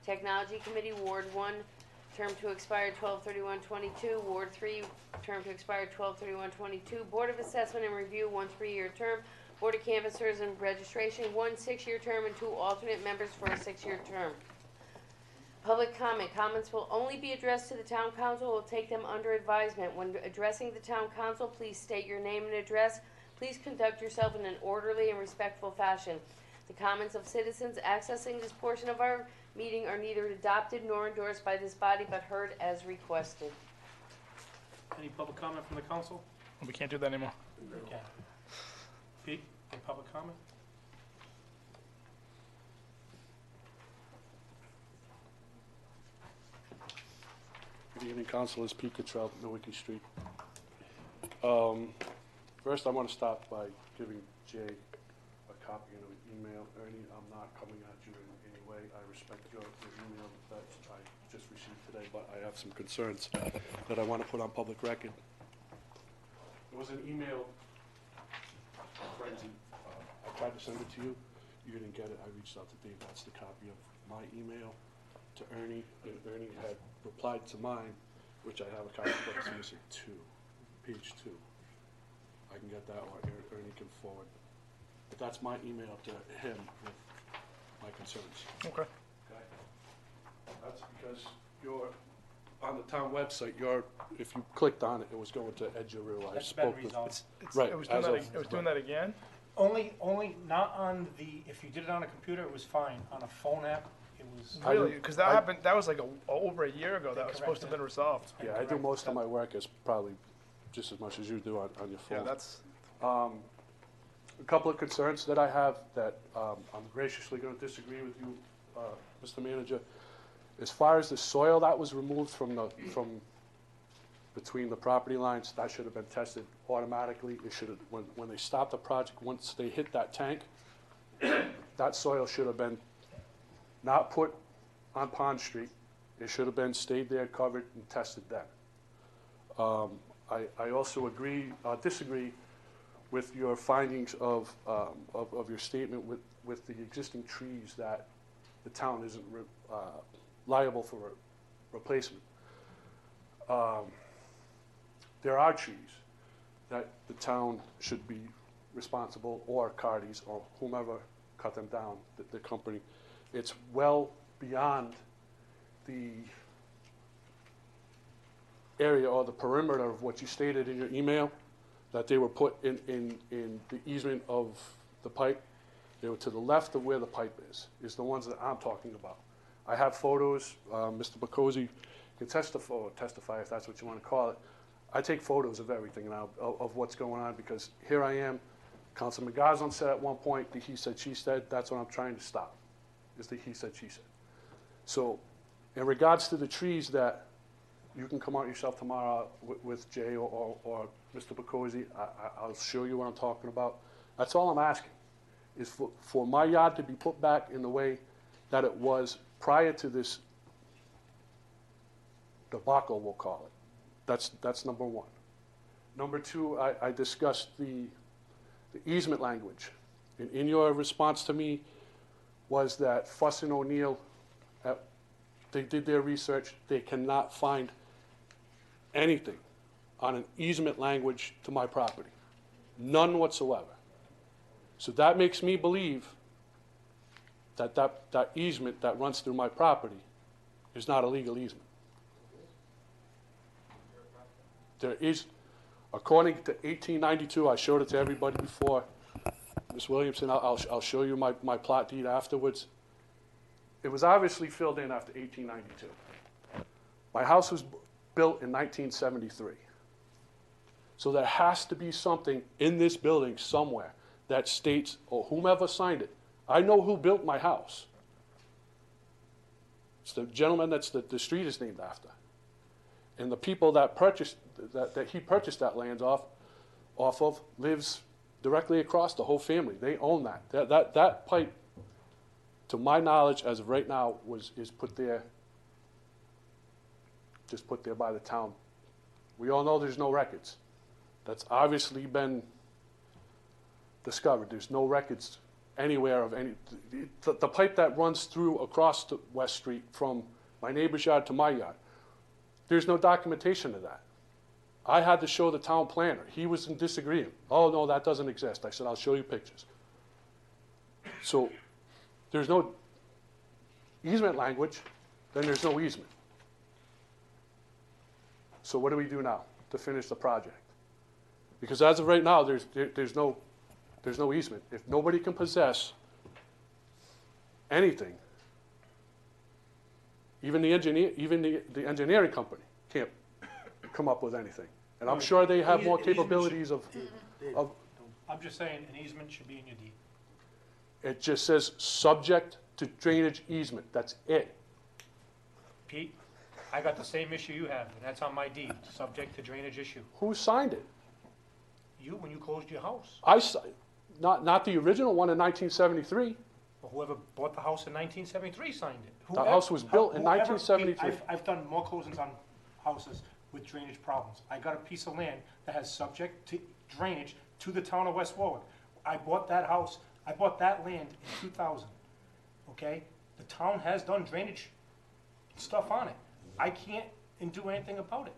Technology Committee, Ward 1, term to expire 12/31/22, Ward 3, term to expire 12/31/22, Board of Assessment and Review, 1 3-year term, Board of Canvassers and Registration, 1 6-year term, and 2 alternate members for a 6-year term. Public comment. Comments will only be addressed to the town council. We'll take them under advisement. When addressing the town council, please state your name and address. Please conduct yourself in an orderly and respectful fashion. The comments of citizens accessing this portion of our meeting are neither adopted nor endorsed by this body, but heard as requested. Any public comment from the council? We can't do that anymore. Okay. Pete, any public comment? Good evening, Councilors. Pete Cottrell, Nowicki Street. First, I want to start by giving Jay a copy of an email. Ernie, I'm not coming at you in any way. I respect your email that I just received today, but I have some concerns that I want to put on public record. There was an email, frenzy. I tried to send it to you. You didn't get it. I reached out to Dave. That's the copy of my email to Ernie, and Ernie had replied to mine, which I have a copy of, it's missing page 2. I can get that one, Ernie can forward. But that's my email to him with my concerns. Okay. Okay? That's because on the town website, if you clicked on it, it was going to Edge Real. I That's been spoke with. resolved. Right. It was doing that again? Only, not on the, if you did it on a computer, it was fine. On a phone app, it was. Really? Because that happened, that was like over a year ago, that was supposed to have been resolved. Yeah, I do most of my work as probably just as much as you do on your phone. Yeah, that's, a couple of concerns that I have that I'm graciously going to disagree with you, Mr. Manager. As far as the soil that was removed from between the property lines, that should have been tested automatically. It should have, when they stopped the project, once they hit that tank, that soil should have been not put on Pond Street. It should have been stayed there, covered, and tested then. I also disagree with your findings of your statement with the existing trees that the town isn't liable for replacement. There are trees that the town should be responsible, or Cardi's, or whomever cut them down, the company. It's well beyond the area or the perimeter of what you stated in your email, that they were put in the easement of the pipe. They were to the left of where the pipe is the ones that I'm talking about. I have photos, Mr. Bokosi can testify if that's what you want to call it. I take photos of everything now, of what's going on, because here I am, Councilman Gazon said at one point, the he said, she said, that's what I'm trying to stop, is the he said, she said. So, in regards to the trees that you can come out yourself tomorrow with Jay or Mr. Bokosi, I'll show you what I'm talking about. That's all I'm asking, is for my yard to be put back in the way that it was prior to this debacle, we'll call it. That's number one. Number two, I discussed the easement language. And in your response to me was that Fuss and O'Neill, they did their research, they cannot find anything on an easement language to my property. None whatsoever. So that makes me believe that that easement that runs through my property is not a legal easement. There is, according to 1892, I showed it to everybody before, Ms. Williamson, I'll show you my plot deed afterwards. It was obviously filled in after 1892. My house was built in 1973. So there has to be something in this building somewhere that states, or whomever signed it. I know who built my house. It's the gentleman that's the street is named after. And the people that purchased, that he purchased that land off of lives directly across, the whole family. They own that. That pipe, to my knowledge, as of right now, is put there, just put there by the town. We all know there's no records. That's obviously been discovered. There's no records anywhere of any, the pipe that runs through across to West Street from my neighbor's yard to my yard, there's no documentation of that. I had to show the town planner. He was in disagreement. Oh, no, that doesn't exist. I said, I'll show you pictures. So there's no easement language, then there's no easement. So what do we do now to finish the project? Because as of right now, there's no easement. If nobody can possess anything, even the engineering company can't come up with anything. And I'm sure they have more capabilities of, I'm just saying, an easement should be in your deed. it just says, subject to drainage easement, that's it. Pete, I got the same issue you have, and that's on my deed, subject to drainage issue. Who signed it? You, when you closed your house, Not the original one in 1973. or whoever bought the house in 1973 signed it. The house was built in Whoever- 1973. Pete, I've done more closings on houses with drainage problems. I got a piece of land that has subject to drainage to the town of West Warwick. I bought that house, I bought that land in 2000, okay? The town has done drainage stuff on it. I can't do anything about it.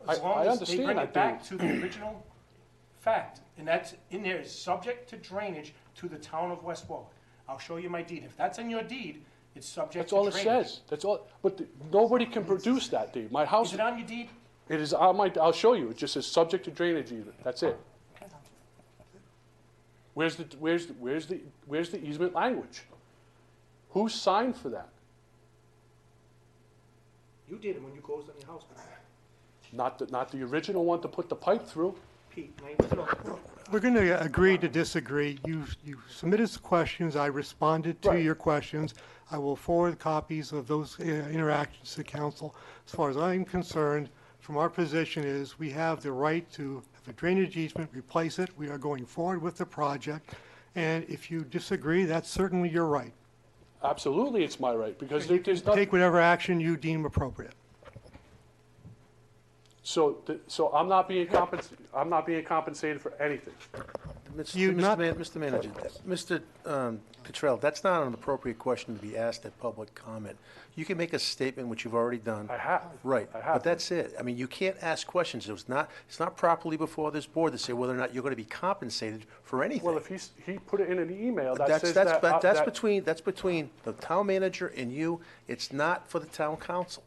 As I long as they understand bring that, it back Dave. to the original fact, and that's in there, is subject to drainage to the town of West Warwick. I'll show you my deed. If that's in your deed, it's subject That's to all it drainage. says. That's all. But nobody can produce that, Dave. My house, Is it on your deed? it is on my, I'll show you. It just says subject to drainage easement. That's it. Where's the easement language? Who signed for that? You did it when you closed on your house. Not the original one to put the pipe through. Pete, now We're going to agree to disagree. You submitted some questions, I responded to Right. your questions. I will forward copies of those interactions to council. As far as I'm concerned, from our position is, we have the right to have a drainage easement, replace it. We are going forward with the project, and if you disagree, that's certainly your right. Absolutely, it's my right, because there's nothing. Take whatever action you deem appropriate. So I'm not being compensated for anything. You not- Mr. Manager, Mr. Cottrell, that's not an appropriate question to be asked at public comment. You can make a statement, which you've already done. I have. Right, I have. but that's it. I mean, you can't ask questions. It's not properly before this board to say whether or not you're going to be compensated for anything. Well, if he put it in an email that That's, says that's, that. but that's that- between the town manager and you. It's not for the town council.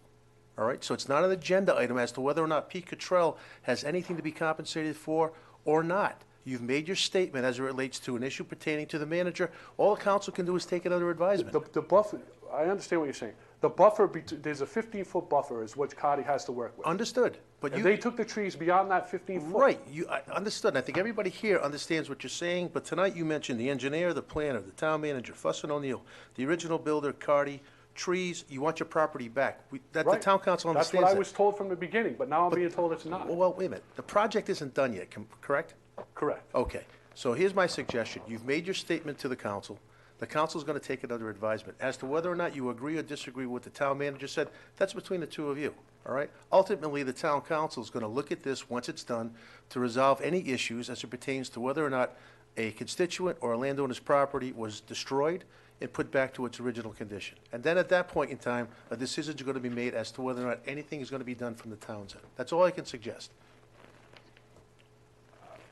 All right, so it's not an agenda item as to whether or not Pete Cottrell has anything to be compensated for or not. You've made your statement as it relates to an issue pertaining to the manager. All the council can do is take it under advisement. The buffer, I understand what you're saying. The buffer, there's a 15-foot buffer is what Cardi has to work with. Understood, but And you. they took the trees beyond that 15-foot. Right, I understood, and I think everybody here understands what you're saying, but tonight you mentioned the engineer, the planner, the town manager, Fuss and O'Neill, the original builder, Cardi, trees, you want your property back. The Right. town council That's understands what I that. was told from the beginning, but now I'm being told it's not. Well, wait a minute, the project isn't done yet, correct? Correct. Okay, so here's my suggestion. You've made your statement to the council. The council's gonna take it under advisement. As to whether or not you agree or disagree with what the town manager said, that's between the two of you, all right? Ultimately, the town council's gonna look at this once it's done to resolve any issues as it pertains to whether or not a constituent or a landowner's property was destroyed and put back to its original condition. And then at that point in time, a decision's gonna be made as to whether or not anything is gonna be done from the town's end. That's all I can suggest.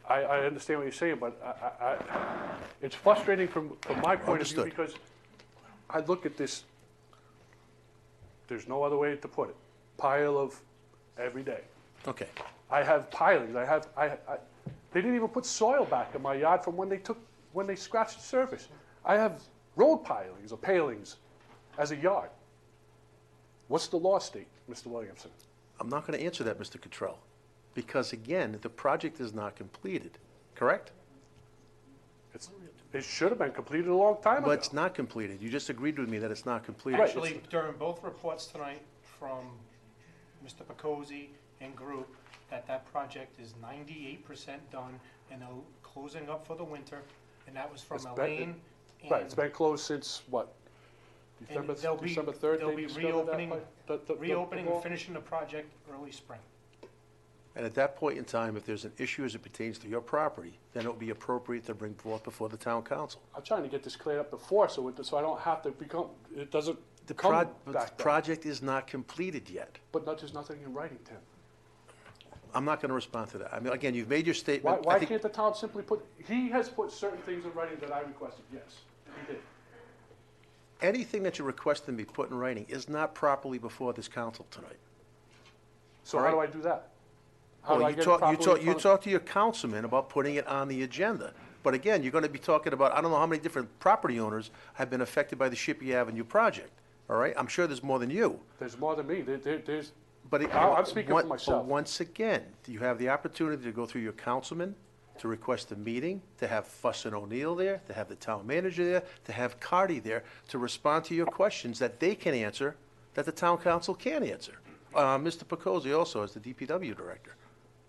I understand what you're saying, but it's frustrating from my point of view Understood. because I look at this, there's no other way to put it, pile of every day. Okay. I have pilings, they didn't even put soil back in my yard from when they scratched the surface. I have road pilings or palings as a yard. What's the law state, Mr. Williamson? I'm not going to answer that, Mr. Cottrell, because again, the project is not completed, correct? It should have been completed a long time ago. But it's not completed. You just agreed with me that it's not completed. Actually, during both reports tonight from Mr. Pacozzi and group, that project is 98% done and they're closing up for the winter, and that was from It's been- Elaine. Right, it's been closed since what? And December they'll be 3rd? They'll they be discovered that reopening, pipe? reopening wall? and finishing the project early spring. And at that point in time, if there's an issue as it pertains to your property, then it would be appropriate to bring forth before the town council. I'm trying to get this cleared up before, so I don't have to it doesn't The come but back the down. project is not completed yet. But there's nothing in writing, Tim. I'm not going to respond to that. I mean, again, you've made your statement. Why I think- can't the town simply he has put certain things in writing that I requested, yes, he did. Anything that you request to be put in writing is not properly before this council tonight. So All how do right. I do that? How do Well, I you get it talk, properly in you front of- talk to your councilman about putting it on the agenda. But again, you're gonna be talking about, I don't know how many different property owners have been affected by the Shippey Avenue project, all right? I'm sure there's more than you. There's more than me. There's, But I'm speaking for but myself. once again, you have the opportunity to go through your councilman, to request a meeting, to have Fuss and O'Neill there, to have the town manager there, to have Cardy there, to respond to your questions that they can answer, that the town council can't answer. Mr. Picozzi also as the DPW director.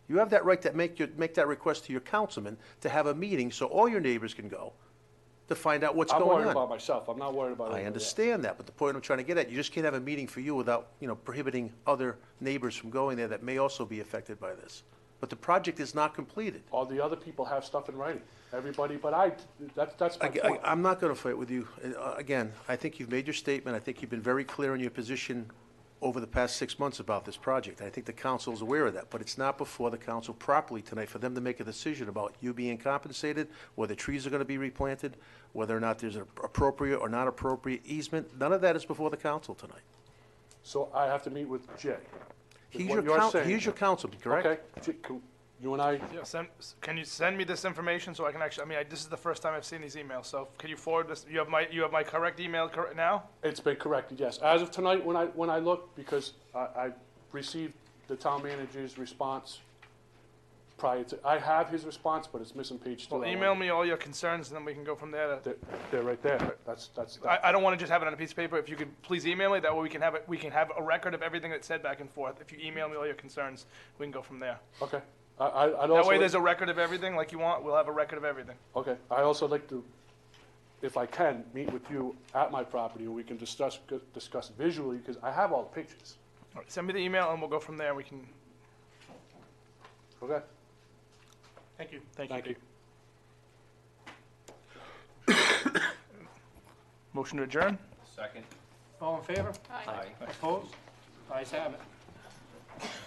You have that right to make that request to your councilman to have a meeting so all your neighbors can go to find out what's I'm going worried on. about myself. I'm not worried about I anybody else. understand that, but the point I'm trying to get at, you just can't have a meeting for you without, prohibiting other neighbors from going there that may also be affected by this. But the project is not completed. All the other people have stuff in writing. Everybody, but I, that's my point. I'm not gonna fight with you. Again, I think you've made your statement. I think you've been very clear in your position over the past 6 months about this project. I think the council is aware of that, but it's not before the council properly tonight for them to make a decision about you being compensated, whether trees are gonna be replanted, whether or not there's an appropriate or not appropriate easement. None of that is before the council tonight. So I have to meet with Jay. He's What your you're saying. he's your councilman, correct? Okay, you and I, Yeah, can you send me this information so I can actually, this is the first time I've seen these emails, so can you forward this, you have my correct email now? it's been corrected, yes. As of tonight, when I look, because I received the town manager's response prior to, I have his response, but it's missing page 2. Well, email me all your concerns, and then we can go from there. They're right there. That's. I don't want to just have it on a piece of paper. If you could please email me, that way we can have a record of everything that's said back and forth. If you email me all your concerns, we can go from there. Okay. I'd That also way like- there's a record of everything like you want. We'll have a record of everything. Okay, I also like to, if I can, meet with you at my property, and we can discuss visually, because I have all the pictures. All right, send me the email, and we'll go from there. We can. Okay? Thank you. Thank you. Motion to adjourn? Second. All in favor? Aye. Aye. Opposed? Ayes have it.